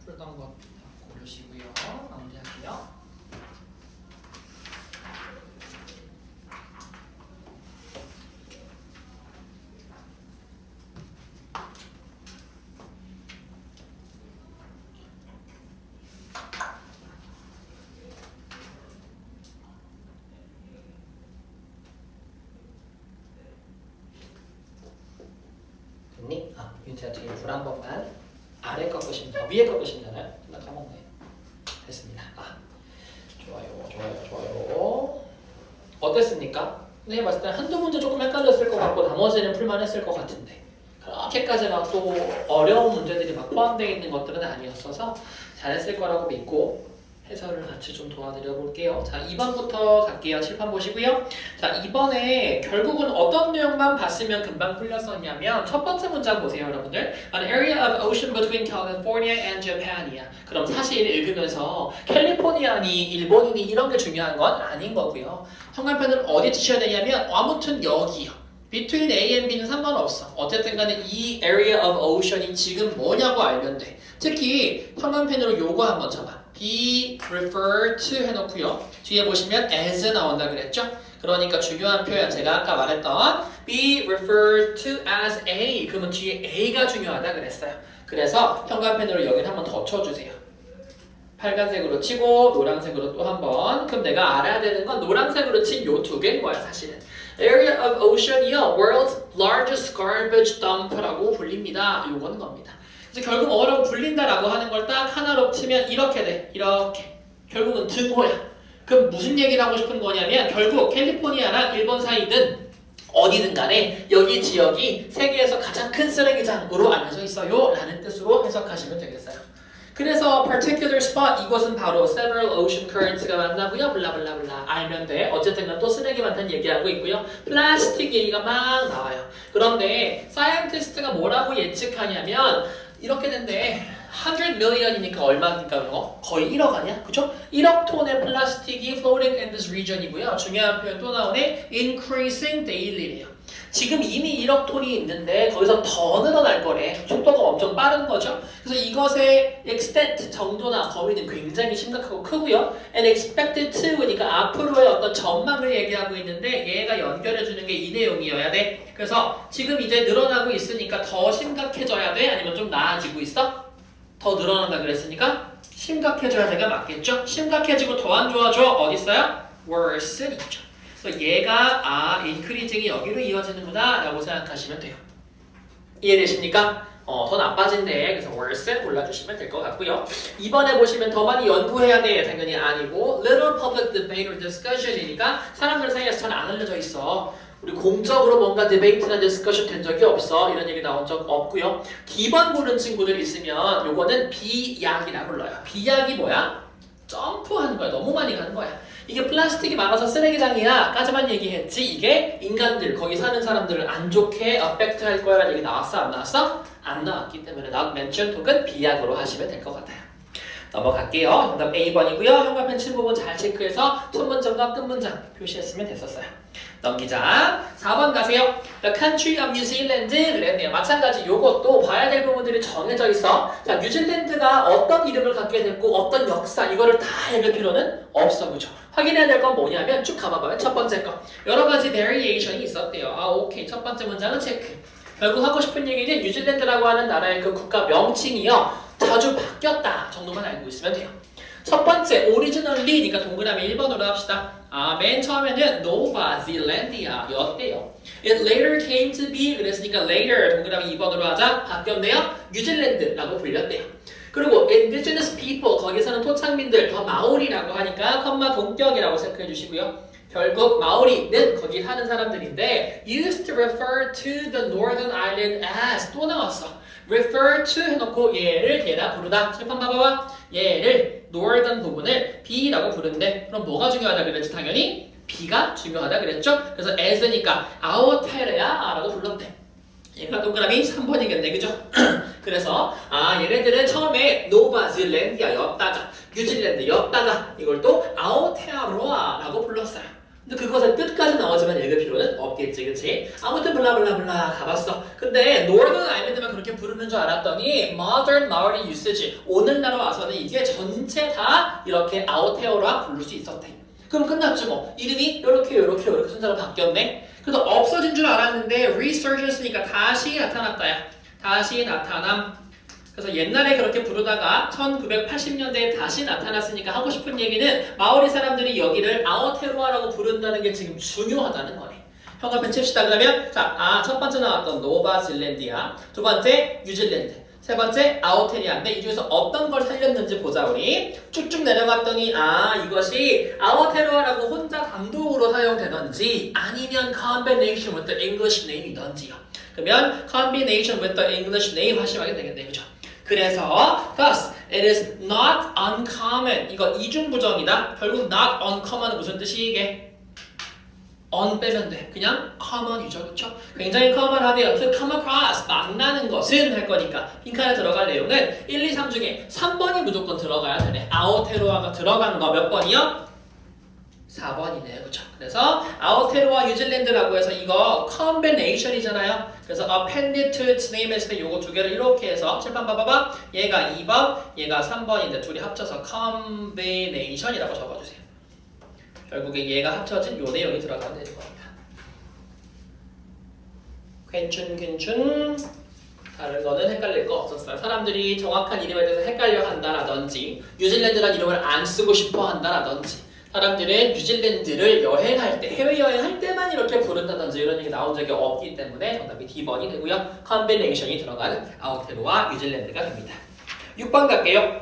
풀던 것 고르시고요. 마무리할게요. 됐니? 윤태야 뒤로 불 한 번만. 아래 꺾으시면 더 위에 꺾으시면 되나요? 나 까먹네. 됐습니다. 좋아요. 어땠습니까? 선생님 봤을 때는 한두 문제 조금 헷갈렸을 것 같고 나머지는 풀만했을 것 같은데 그렇게까지 막 또 어려운 문제들이 막 포함되어 있는 것들은 아니었어서 잘했을 거라고 믿고 해설을 같이 좀 도와드려 볼게요. 자, 2번부터 갈게요. 칠판 보시고요. 자, 이번에 결국은 어떤 내용만 봤으면 금방 풀렸었냐면 첫 번째 문장 보세요, 여러분들. An area of ocean between California and Japan이야. 그럼 사실 읽으면서 캘리포니아니, 일본이니 이런 게 중요한 건 아닌 거고요. 형광펜을 어디 치셔야 되냐면 아무튼 여기요. Between A and B는 상관없어. 어쨌든 간에 이 area of ocean이 지금 뭐냐고 알면 돼. 특히 형광펜으로 요거 한번 쳐봐. be referred to 해놓고요. 뒤에 보시면 as 나온다 그랬죠? 그러니까 중요한 표현 제가 아까 말했던 be referred to as A 그러면 뒤에 A가 중요하다 그랬어요. 그래서 형광펜으로 여기를 한번 더 쳐주세요. 빨간색으로 치고 노란색으로 또 한 번. 그럼 내가 알아야 되는 건 노란색으로 친 요 두 개인 거야 사실은. Area of Ocean이요. World's largest garbage dump라고 불립니다. 요거는 겁니다. 그래서 결국 뭐라고 불린다라고 하는 걸 딱 하나로 치면 이렇게 돼. 이렇게. 결국은 등호야. 그럼 무슨 얘기를 하고 싶은 거냐면 결국 캘리포니아랑 일본 사이든 어디든 간에 여기 지역이 세계에서 가장 큰 쓰레기장으로 알려져 있어요 라는 뜻으로 해석하시면 되겠어요. 그래서 particular spot 이곳은 바로 several ocean currents가 만나고요. 블라블라블라 알면 돼. 어쨌든 또 쓰레기 많다는 얘기하고 있고요. 플라스틱 얘기가 막 나와요. 그런데 사이언티스트가 뭐라고 예측하냐면 이렇게 된대. 100 million이니까 얼마니까 거의 1억 아니야? 그쵸? 1억 톤의 플라스틱이 floating in this region이고요. 중요한 표현 또 나오네. increasing daily래요. 지금 이미 1억 톤이 있는데 거기서 더 늘어날 거래. 속도가 엄청 빠른 거죠. 그래서 이것의 extent 정도나 범위는 굉장히 심각하고 크고요. and expected to 그러니까 앞으로의 어떤 전망을 얘기하고 있는데 얘가 연결해주는 게 이 내용이어야 돼. 그래서 지금 이제 늘어나고 있으니까 더 심각해져야 돼? 아니면 좀 나아지고 있어? 더 늘어난다 그랬으니까 심각해져야 돼가 맞겠죠? 심각해지고 더 안 좋아져 어디 있어요? worsen 있죠. 그래서 얘가 increasing이 여기로 이어지는구나 라고 생각하시면 돼요. 이해되십니까? 더 나빠진대. 그래서 worsen 골라주시면 될 것 같고요. 이번에 보시면 더 많이 연구해야 돼. 당연히 아니고 little public debate or discussion이니까 사람들 사이에서 잘 안 알려져 있어. 우리 공적으로 뭔가 디베이트나 디스커션 된 적이 없어. 이런 얘기 나온 적 없고요. D번 고른 친구들 있으면 요거는 비약이라 불러요. 비약이 뭐야? 점프하는 거야. 너무 많이 가는 거야. 이게 플라스틱이 많아서 쓰레기장이야 까지만 얘기했지 이게 인간들 거기 사는 사람들을 안 좋게 어펙트 할 거야 라는 얘기 나왔어? 안 나왔어? 안 나왔기 때문에 not mentioned 혹은 비약으로 하시면 될 것 같아요. 넘어갈게요. 정답 A번이고요. 현관펜 칠부분 잘 체크해서 첫 문장과 끝 문장 표시했으면 됐었어요. 넘기자. 4번 가세요. The country of New Zealand 그랬네요. 마찬가지 요것도 봐야 될 부분들이 정해져 있어. 자, 뉴질랜드가 어떤 이름을 갖게 됐고 어떤 역사 이거를 다 읽을 필요는 없어. 그죠? 확인해야 될 건 뭐냐면 쭉 가봐봐요. 첫 번째 거. 여러 가지 variation이 있었대요. 오케이. 첫 번째 문장은 체크. 결국 하고 싶은 얘기는 뉴질랜드라고 하는 나라의 그 국가 명칭이요. 자주 바뀌었다 정도만 알고 있으면 돼요. 첫 번째, originally니까 동그라미 1번으로 합시다. 맨 처음에는 Nova Zealandia 였대요. It later came to be 그랬으니까 later 동그라미 2번으로 하자. 바뀌었네요. 뉴질랜드라고 불렸대요. 그리고 indigenous people 거기서는 토착민들 더 마오리라고 하니까 컴마 동격이라고 체크해 주시고요. 결국 마오리는 거기 사는 사람들인데 used to refer to the northern island as 또 나왔어. refer to 해놓고 얘를 얘라 부르다. 칠판 봐봐봐. 얘를 northern 부분을 B라고 부른대. 그럼 뭐가 중요하다 그랬지? 당연히 B가 중요하다 그랬죠? 그래서 as니까 아우테레야 라고 불렀대. 얘가 동그라미 3번이겠네. 그죠? 그래서 얘네들은 처음에 노바질랜디아였다가 뉴질랜드였다가 이걸 또 아우테아로아라고 불렀어요. 근데 그것의 뜻까지 나오지만 읽을 필요는 없겠지, 그치? 아무튼 블라블라블라 가봤어. 근데 Northern Island만 그렇게 부르는 줄 알았더니 Modern Maori Usage 오늘날 와서는 이게 전체 다 이렇게 아우테어라 부를 수 있었대. 그럼 끝났지 뭐. 이름이 이렇게 순서로 바뀌었네. 그래서 없어진 줄 알았는데 Resurgence니까 다시 나타났다야. 다시 나타남. 그래서 옛날에 그렇게 부르다가 1980년대에 다시 나타났으니까 하고 싶은 얘기는 마오리 사람들이 여기를 아오테로아라고 부른다는 게 지금 중요하다는 거네. 현관펜 칩시다. 그러면 첫 번째 나왔던 노바질랜디아, 두 번째 뉴질랜드, 세 번째 아오테리아인데 이 중에서 어떤 걸 살렸는지 보자 우리. 쭉쭉 내려갔더니 이것이 아오테로아라고 혼자 단독으로 사용되던지 아니면 combination with the English name이던지요. 그러면 combination with the English name 하시면 되겠네. 그죠? 그래서 thus it is not uncommon 이거 이중부정이다. 결국 not uncommon은 무슨 뜻이 이게? on 빼면 돼. 그냥 common이죠. 그쵸? 굉장히 common하대요. to come across 만나는 것은 할 거니까 빈칸에 들어갈 내용은 1, 2, 3 중에 3번이 무조건 들어가야 되네. 아오테로아가 들어가는 거 몇 번이요? 4번이네요. 그쵸? 그래서 아오테로아 뉴질랜드라고 해서 이거 combination이잖아요. 그래서 appended to its name 했을 때 요거 두 개를 이렇게 해서 칠판 봐봐봐. 얘가 2번, 얘가 3번인데 둘이 합쳐서 combination이라고 적어주세요. 결국에 얘가 합쳐진 요 내용이 들어가면 되는 겁니다. 괜춘 다른 거는 헷갈릴 거 없었어요. 사람들이 정확한 이름에 대해서 헷갈려 한다라든지 뉴질랜드란 이름을 안 쓰고 싶어 한다라든지 사람들은 뉴질랜드를 여행할 때, 해외여행할 때만 이렇게 부른다든지 이런 얘기 나온 적이 없기 때문에 정답이 D번이 되고요. 컨비네이션이 들어가는 아우테로와 뉴질랜드가 됩니다. 6번 갈게요.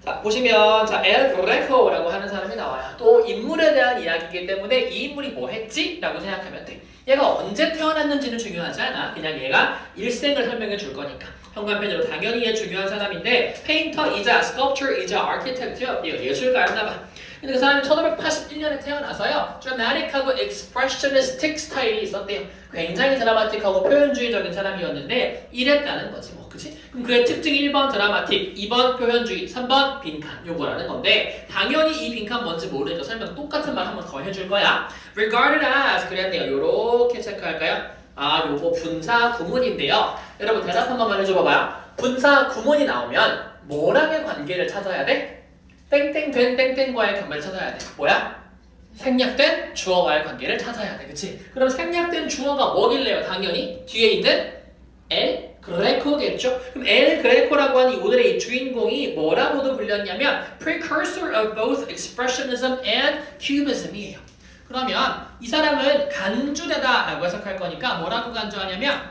자, 보시면 자, 엘 그레코라고 하는 사람이 나와요. 또 인물에 대한 이야기이기 때문에 이 인물이 뭐 했지? 라고 생각하면 돼. 얘가 언제 태어났는지는 중요하지 않아. 그냥 얘가 일생을 설명해 줄 거니까. 현관편으로 당연히 얘 중요한 사람인데 페인터이자 스culptor이자 아키텍트요. 얘가 예술가였나 봐. 근데 그 사람이 1581년에 태어나서요. 드라마틱하고 expressionistic 스타일이 있었대요. 굉장히 드라마틱하고 표현주의적인 사람이었는데 이랬다는 거지 뭐. 그치? 그럼 그의 특징이 1번 드라마틱, 2번 표현주의, 3번 빈칸 요거라는 건데 당연히 이 빈칸 뭔지 모르니까 설명 똑같은 말 한 번 더 해줄 거야. regarded as 그랬네요. 요렇게 체크할까요? 아 요거 분사 구문인데요. 여러분 대답 한 번만 해줘봐봐요. 분사 구문이 나오면 뭐랑의 관계를 찾아야 돼? 땡땡된 땡땡과의 관계를 찾아야 돼. 뭐야? 생략된 주어와의 관계를 찾아야 돼. 그치? 그럼 생략된 주어가 뭐길래요? 당연히 뒤에 있는 엘 그레코겠죠? 그럼 엘 그레코라고 하는 이 오늘의 이 주인공이 뭐라고도 불렸냐면 precursor of both expressionism and cubism이에요. 그러면 이 사람은 간주되다라고 해석할 거니까 뭐라고 간주하냐면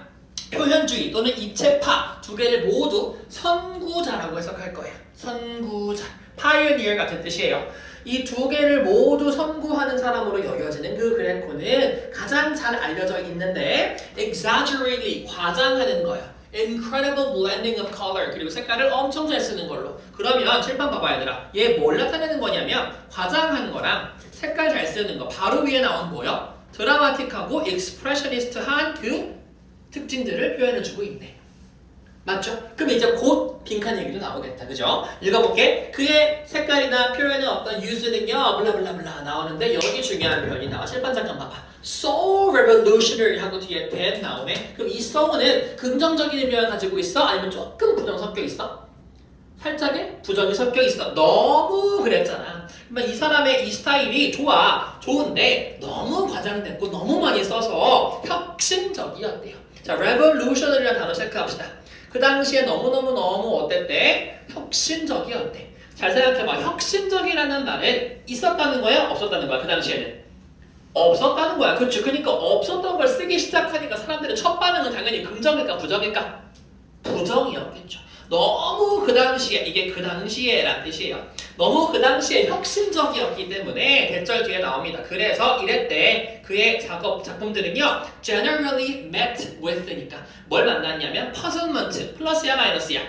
표현주의 또는 입체파 두 개를 모두 선구자라고 해석할 거예요. 선구자, pioneer 같은 뜻이에요. 이 두 개를 모두 선구하는 사람으로 여겨지는 그 그레코는 가장 잘 알려져 있는데 exaggerately, 과장하는 거예요. incredible blending of color, 그리고 색깔을 엄청 잘 쓰는 걸로. 그러면 칠판 봐봐 얘들아. 얘 뭘 나타내는 거냐면 과장하는 거랑 색깔 잘 쓰는 거 바로 위에 나온 뭐요? 드라마틱하고 expressionist한 그 특징들을 표현해주고 있네. 맞죠? 그럼 이제 곧 빈칸 얘기도 나오겠다. 그죠? 읽어볼게. 그의 색깔이나 표현의 어떤 유즈는요 블라블라블라 나오는데 여기 중요한 표현이 나와. 칠판 잠깐 봐봐. So revolutionary 하고 뒤에 then 나오네. 그럼 이 so는 긍정적인 의미를 가지고 있어? 아니면 조금 부정 섞여 있어? 살짝의 부정이 섞여 있어. 너무 그랬잖아. 그러면 이 사람의 이 스타일이 좋은데 너무 과장됐고 너무 많이 써서 혁신적이었대요. 자, revolutionary라는 단어 체크합시다. 그 당시에 너무너무 어땠대? 혁신적이었대. 잘 생각해봐. 혁신적이라는 말은 있었다는 거야? 없었다는 거야? 그 당시에는? 없었다는 거야. 그렇죠. 그러니까 없었던 걸 쓰기 시작하니까 사람들의 첫 반응은 당연히 긍정일까 부정일까? 부정이었겠죠. 너무 그 당시에, 이게 그 당시에란 뜻이에요. 너무 그 당시에 혁신적이었기 때문에 대절 뒤에 나옵니다. 그래서 이랬대. 그의 작품들은요 generally met with니까 뭘 만났냐면 puzzlement, 플러스야 마이너스야?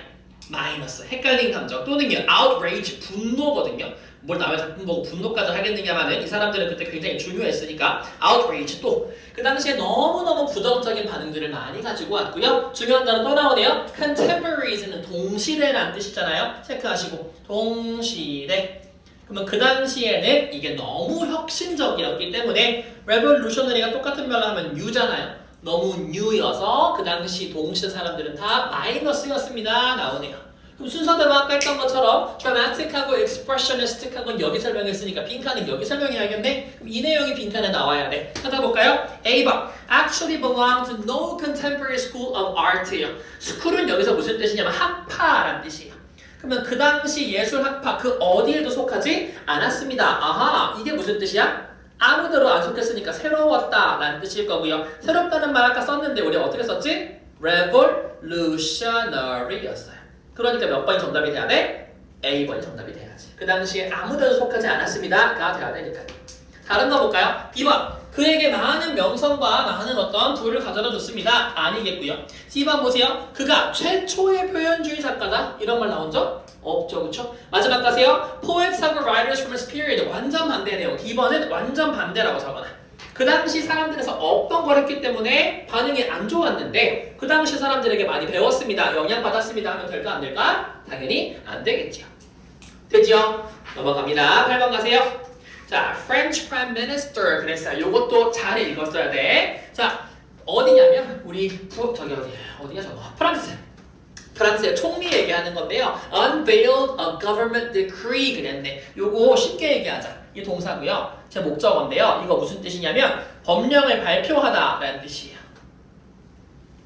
마이너스, 헷갈린 감정 또는요 outrage, 분노거든요. 뭘 남의 작품 보고 분노까지 하겠느냐마는 이 사람들은 그때 굉장히 중요했으니까 outrage. 또 그 당시에 너무너무 부정적인 반응들을 많이 가지고 왔고요. 중요한 단어 또 나오네요. contemporaryes는 동시대라는 뜻이잖아요. 체크하시고 동시대. 그러면 그 당시에는 이게 너무 혁신적이었기 때문에 revolutionary가 똑같은 말로 하면 new잖아요. 너무 new여서 그 당시 동시대 사람들은 다 마이너스였습니다. 나오네요. 그럼 순서대로 아까 했던 것처럼 dramatic하고 expressionistic하고는 여기 설명했으니까 빈칸은 여기 설명해야겠네? 그럼 이 내용이 빈칸에 나와야 돼. 찾아볼까요? A번 actually belong to no contemporary school of art예요. school은 여기서 무슨 뜻이냐면 학파란 뜻이에요. 그러면 그 당시 예술학파 그 어디에도 속하지 않았습니다. 아하, 이게 무슨 뜻이야? 아무데도 안 속했으니까 새로웠다라는 뜻일 거고요. 새롭다는 말 아까 썼는데 우리 어떻게 썼지? revolutionary였어요. 그러니까 몇 번이 정답이 돼야 돼? A번이 정답이 돼야지. 그 당시에 아무데도 속하지 않았습니다가 돼야 되니까. 다른 거 볼까요? B번 그에게 많은 명성과 많은 어떤 부를 가져다 줬습니다. 아니겠고요. C번 보세요. 그가 최초의 표현주의 작가다. 이런 말 나온 적 없죠. 그쵸? 마지막 가세요. Poets have writers from his period. 완전 반대 내용. D번은 완전 반대라고 적어놔. 그 당시 사람들에서 어떤 걸 했기 때문에 반응이 안 좋았는데 그 당시 사람들에게 많이 배웠습니다. 영향받았습니다. 하면 될까 안 될까? 당연히 안 되겠죠. 되죠? 넘어갑니다. 8번 가세요. 자, French Prime Minister 그랬어요. 요것도 잘 읽었어야 돼. 자, 어디냐면 우리 어디야 저거? 프랑스의 총리 얘기하는 건데요. Unveiled a government decree 그랬네. 요거 쉽게 얘기하자. 이 동사고요. 제 목적어인데요. 이거 무슨 뜻이냐면 법령을 발표하다라는 뜻이에요.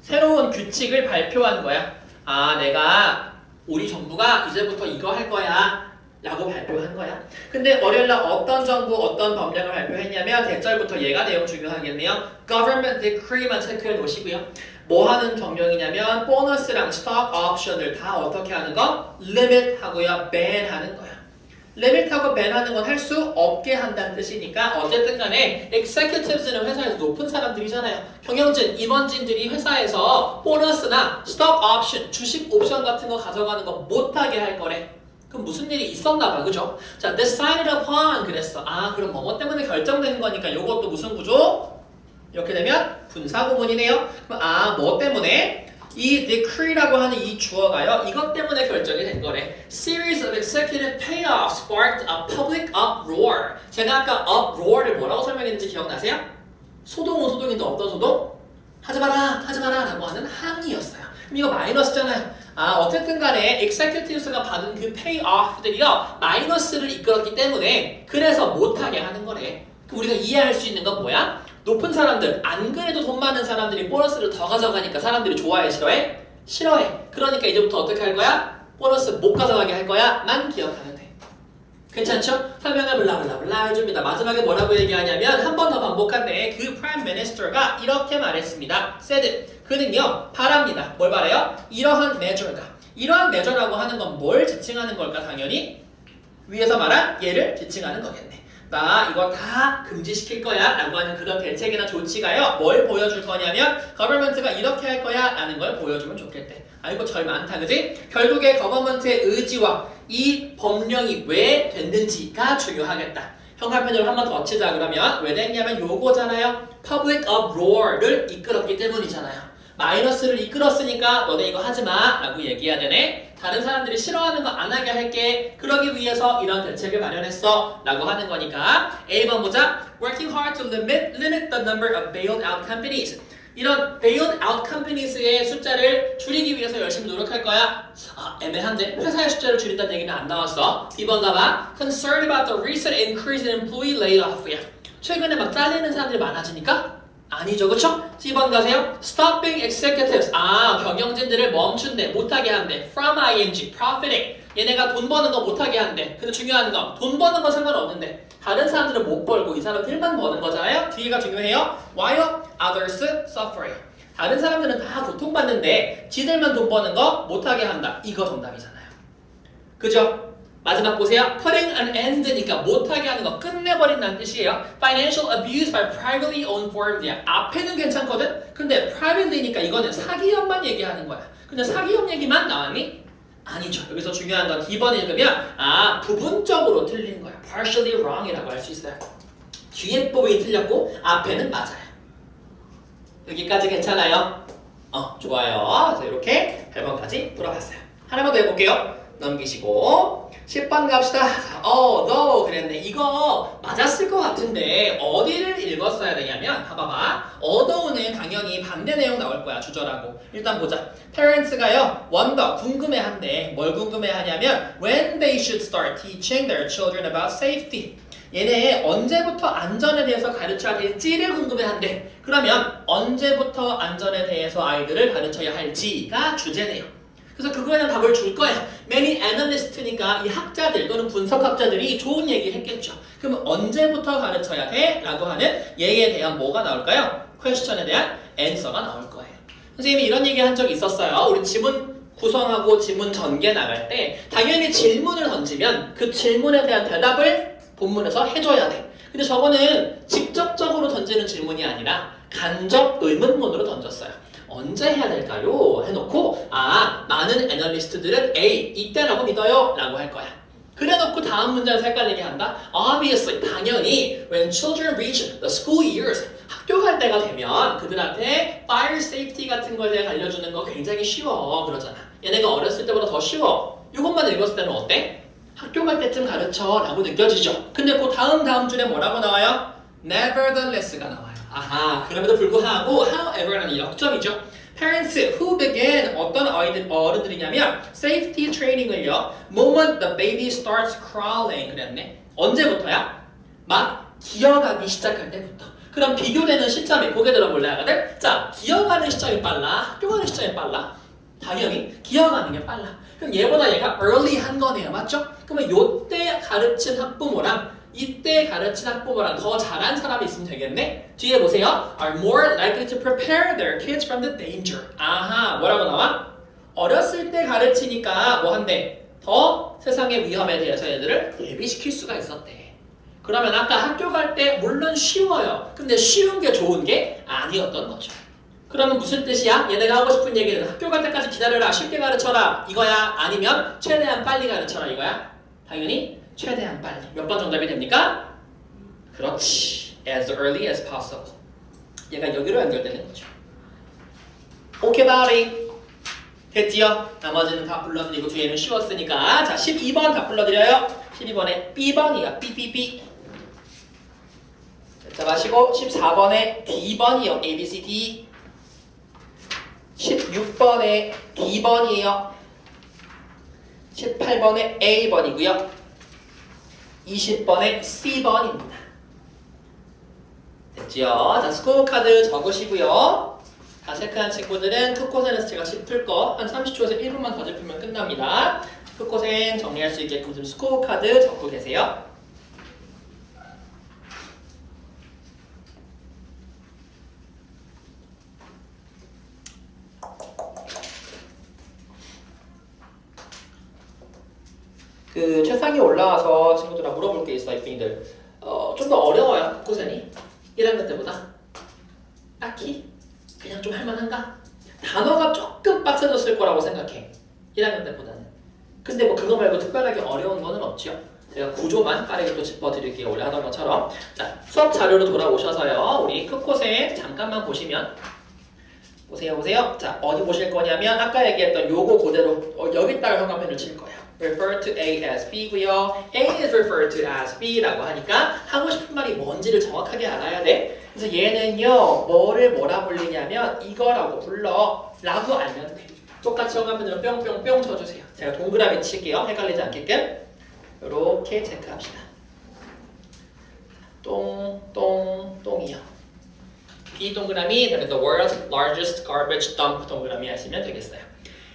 새로운 규칙을 발표한 거야. 아, 내가 우리 정부가 이제부터 이거 할 거야. 라고 발표한 거야. 근데 월요일날 어떤 정부 어떤 법령을 발표했냐면 대절부터 얘가 내용 중요하겠네요. Government Decree만 체크해 놓으시고요. 뭐 하는 법령이냐면 보너스랑 스톡 옵션을 다 어떻게 하는 거? Limit 하고요. Ban 하는 거야. 리밋하고 밴하는 건 할 수 없게 한다는 뜻이니까 어쨌든 간에 executives는 회사에서 높은 사람들이잖아요. 경영진, 임원진들이 회사에서 보너스나 스톡 옵션, 주식 옵션 같은 거 가져가는 거 못하게 할 거래. 그럼 무슨 일이 있었나 봐, 그죠? 자, decided upon 그랬어. 아, 그럼 뭐 때문에 결정되는 거니까 요것도 무슨 구조? 이렇게 되면 분사구문이네요. 그럼 뭐 때문에? 이 decree라고 하는 이 주어가요. 이것 때문에 결정이 된 거래. Series of executive payoffs sparked a public uproar. 제가 아까 uproar를 뭐라고 설명했는지 기억나세요? 소동인데 어떤 소동? 하지 마라 라고 하는 항의였어요. 그럼 이거 마이너스잖아요. 어쨌든 간에 executives가 받은 그 payoff들이요. 마이너스를 이끌었기 때문에 그래서 못하게 하는 거래. 그럼 우리가 이해할 수 있는 건 뭐야? 높은 사람들, 안 그래도 돈 많은 사람들이 보너스를 더 가져가니까 사람들이 좋아해, 싫어해? 싫어해. 그러니까 이제부터 어떻게 할 거야? 보너스 못 가져가게 할 거야? 만 기억하면 돼. 괜찮죠? 설명을 블라블라블라 해줍니다. 마지막에 뭐라고 얘기하냐면 한 번 더 반복한데 그 프라임 미니스터가 이렇게 말했습니다. said. 그는요, 바랍니다. 뭘 바래요? 이러한 measure라고 하는 건 뭘 지칭하는 걸까? 당연히 위에서 말한 얘를 지칭하는 거겠네. 나 이거 다 금지시킬 거야 라고 하는 그런 대책이나 조치가요 뭘 보여줄 거냐면 government가 이렇게 할 거야 라는 걸 보여주면 좋겠대. 이거 절 많다 그지? 결국에 government의 의지와 이 법령이 왜 됐는지가 중요하겠다. 형광펜으로 한 번 더 치자. 그러면 왜 됐냐면 요거잖아요. public uproar를 이끌었기 때문이잖아요. 마이너스를 이끌었으니까 너네 이거 하지마 라고 얘기해야 되네. 다른 사람들이 싫어하는 거 안 하게 할게. 그러기 위해서 이런 대책을 마련했어 라고 하는 거니까 A번 보자. Working hard to limit the number of bailed out companies. 이런 bailed out companies의 숫자를 줄이기 위해서 열심히 노력할 거야. 애매한데 회사의 숫자를 줄인다는 얘기는 안 나왔어. B번 가봐. Concerned about the recent increase in employee layoff야. 최근에 막 잘리는 사람들이 많아지니까? 아니죠, 그쵸? 10번 가세요. Stopping executives. 경영진들을 멈춘대, 못하게 한대. From ing, profiting. 얘네가 돈 버는 거 못하게 한대. 근데 중요한 건 돈 버는 건 상관없는데 다른 사람들은 못 벌고 이 사람들만 버는 거잖아요. 뒤가 중요해요. While others suffer. 다른 사람들은 다 고통받는데 지들만 돈 버는 거 못하게 한다. 이거 정답이잖아요. 그죠? 마지막 보세요. Putting an end니까 못하게 하는 거 끝내버린다는 뜻이에요. Financial abuse by privately owned firms. 앞에는 괜찮거든? 근데 privately니까 이거는 사기업만 얘기하는 거야. 근데 사기업 얘기만 나왔니? 아니죠. 여기서 중요한 건 D번 읽으면 부분적으로 틀린 거야. Partially wrong이라고 할 수 있어요. 뒤에 부분이 틀렸고 앞에는 맞아요. 여기까지 괜찮아요? 좋아요. 그래서 이렇게 8번까지 돌아봤어요. 하나만 더 해볼게요. 넘기시고 10번 갑시다. 너 그랬네. 이거 맞았을 것 같은데 어디를 읽었어야 되냐면 봐봐봐. 어더우는 당연히 반대 내용 나올 거야. 주절하고. 일단 보자. parents가요. wonder, 궁금해한대. 뭘 궁금해하냐면 when they should start teaching their children about safety. 얘네 언제부터 안전에 대해서 가르쳐야 될지를 궁금해한대. 그러면 언제부터 안전에 대해서 아이들을 가르쳐야 할지가 주제네요. 그래서 그거에 대한 답을 줄 거야. Many analyst니까 이 학자들 또는 분석학자들이 좋은 얘기 했겠죠. 그럼 언제부터 가르쳐야 돼? 라고 하는 얘에 대한 뭐가 나올까요? question에 대한 answer가 나올 거예요. 선생님이 이런 얘기 한 적이 있었어요. 우리 지문 구성하고 지문 전개 나갈 때 당연히 질문을 던지면 그 질문에 대한 대답을 본문에서 해줘야 돼. 근데 저거는 직접적으로 던지는 질문이 아니라 간접 의문문으로 던졌어요. 언제 해야 될까요? 해놓고 많은 애널리스트들은 A, 이때라고 믿어요 라고 할 거야. 그래놓고 다음 문장에서 헷갈리게 한다. Obviously, 당연히 when children reach the school years, 학교 갈 때가 되면 그들한테 fire safety 같은 거에 대해 알려주는 거 굉장히 쉬워 그러잖아. 얘네가 어렸을 때보다 더 쉬워. 이것만 읽었을 때는 어때? 학교 갈 때쯤 가르쳐 라고 느껴지죠. 근데 그 다음 줄에 뭐라고 나와요? Nevertheless가 나와요. 그럼에도 불구하고 however는 역점이죠. Parents who begin 어떤 어른들이냐면 safety training을요. moment the baby starts crawling 그랬네. 언제부터야? 막 기어가기 시작할 때부터. 그럼 비교되는 시점이 고개 들어볼래 하거든? 자, 기어가는 시점이 빨라? 학교 가는 시점이 빨라? 당연히 기억하는 게 빨라. 그럼 얘보다 얘가 early한 거네요. 맞죠? 그러면 요때 가르친 학부모랑 이때 가르친 학부모랑 더 잘한 사람이 있으면 되겠네? 뒤에 보세요. are more likely to prepare their kids from the danger. 아하, 뭐라고 나와? 어렸을 때 가르치니까 뭐 한대? 더 세상의 위험에 대해서 얘들을 예비시킬 수가 있었대. 그러면 아까 학교 갈 때 물론 쉬워요. 근데 쉬운 게 좋은 게 아니었던 거죠. 그러면 무슨 뜻이야? 얘네가 하고 싶은 얘기는 학교 갈 때까지 기다려라, 쉽게 가르쳐라 이거야? 아니면 최대한 빨리 가르쳐라 이거야? 당연히 최대한 빨리. 몇 번 정답이 됩니까? 그렇지. As early as possible. 얘가 여기로 연결되는 거죠. 오케이 바리. 됐지요? 나머지는 다 불러드리고 뒤에는 쉬웠으니까. 자, 12번 다 불러드려요. 12번에 B번이야. Bb. 자, 마시고 14번에 D번이요. A, B, C, D. 16번에 D번이에요. 18번에 A번이고요. 20번에 C번입니다. 됐지요? 자, 스코어 카드 적으시고요. 다 체크한 친구들은 크코센에서 제가 짚을 거 한 30초에서 1분만 더 짚으면 끝납니다. 크코센 정리할 수 있게끔 좀 스코어 카드 적고 계세요. 그 최상위 올라와서 친구들아 물어볼 게 있어. 이핑들 좀 더 어려워요. 크코센이 1학년 때보다 딱히 그냥 좀 할만한가? 단어가 조금 빡세졌을 거라고 생각해. 1학년 때보다는. 근데 뭐 그거 말고 특별하게 어려운 거는 없죠. 제가 구조만 빠르게 또 짚어드릴게요. 원래 하던 것처럼. 자, 수업 자료로 돌아오셔서요. 우리 크코센 잠깐만 보시면 보세요. 자, 어디 보실 거냐면 아까 얘기했던 요거 그대로 여기다가 형광펜을 칠 거예요. refer to A as B고요. A is referred to as B라고 하니까 하고 싶은 말이 뭔지를 정확하게 알아야 돼. 그래서 얘는요 뭐를 뭐라 불리냐면 이거라고 불러 라고 알면 돼. 똑같이 형광펜으로 뿅뿅뿅 쳐주세요. 제가 동그라미 칠게요. 헷갈리지 않게끔 이렇게 체크합시다. 똥이요. B 동그라미, the world's largest garbage dump 동그라미 하시면 되겠어요.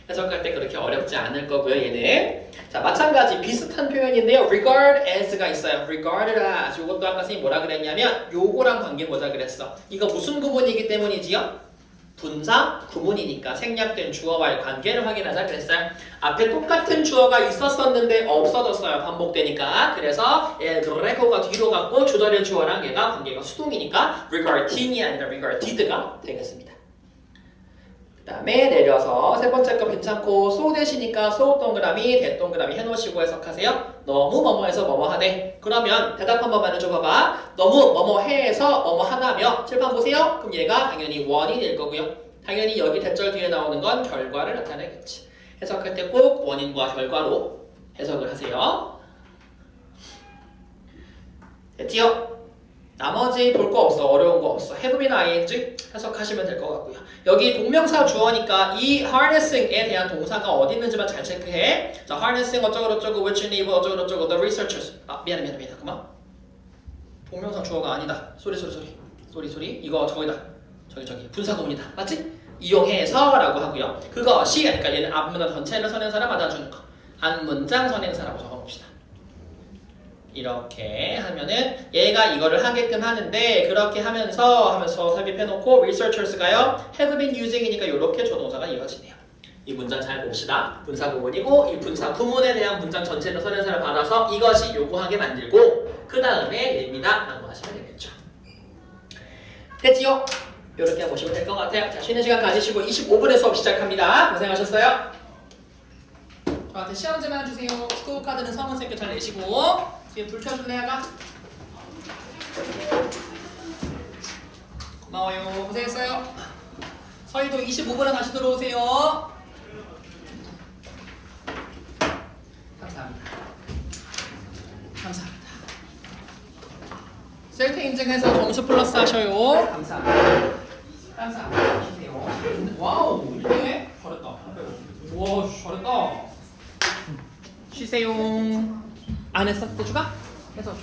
해석할 때 그렇게 어렵지 않을 거고요. 얘는 자 마찬가지 비슷한 표현인데요. regard as가 있어요. regarded as 이것도 아까 선생님 뭐라 그랬냐면 요거랑 관계 보자 그랬어. 이거 무슨 구문이기 때문이지요? 분사 구문이니까 생략된 주어와의 관계를 확인하자 그랬어요. 앞에 똑같은 주어가 있었었는데 없어졌어요. 반복되니까. 그래서 레코가 뒤로 갔고 주절의 주어랑 얘가 관계가 수동이니까 regarding이 아니라 regarded가 되겠습니다. 그 다음에 내려서 세 번째 거 괜찮고 so 대시니까 so 동그라미 대 동그라미 해놓으시고 해석하세요. 너무 뭐뭐해서 뭐뭐하네. 그러면 대답 한 번만 해줘봐봐. 너무 뭐뭐해서 뭐뭐하다며 칠판 보세요. 그럼 얘가 당연히 원이 될 거고요. 당연히 여기 대절 뒤에 나오는 건 결과를 나타내겠지. 해석할 때 꼭 원인과 결과로 해석을 하세요. 됐지요? 나머지 볼 거 없어. 어려운 거 없어. have이나 ing 해석하시면 될 것 같고요. 여기 동명사 주어니까 이 harnessing에 대한 동사가 어디 있는지만 잘 체크해. 자, harnessing 어쩌고저쩌고, which enable 어쩌고저쩌고, the researchers. 아, 미안해. 그만. 동명사 주어가 아니다. 소리. 이거 저기다. 저기. 분사 구문이다. 맞지? 이용해서 라고 하고요. 그것이, 그러니까 얘는 앞문장 전체를 선행사라 받아주는 거. 앞문장 선행사라고 적어봅시다. 이렇게 하면은 얘가 이거를 하게끔 하는데 그렇게 하면서 삽입해놓고 researchers가요 have been using이니까 이렇게 조동사가 이어지네요. 이 문장 잘 봅시다. 분사 구문이고 이 분사 구문에 대한 문장 전체를 선행사를 받아서 이것이 요구하게 만들고 그 다음에 얘입니다 라고 하시면 되겠죠. 됐지요? 이렇게 보시면 될 것 같아요. 자, 쉬는 시간 가지시고 25분에 수업 시작합니다. 고생하셨어요. 저한테 시험 좀 해주세요. 스코어 카드는 성은쌤께 잘 내시고 뒤에 불 켜줄래 아가? 고마워요. 고생했어요. 서희도 25분에 다시 들어오세요. 감사합니다. 셀프 인증해서 점수 플러스 하셔요. 감사합니다. 쉬세요. 와우, 1등해? 잘했다. 와, 잘했다. 쉬세요. 안 했어? 또 주가? 해서 줘.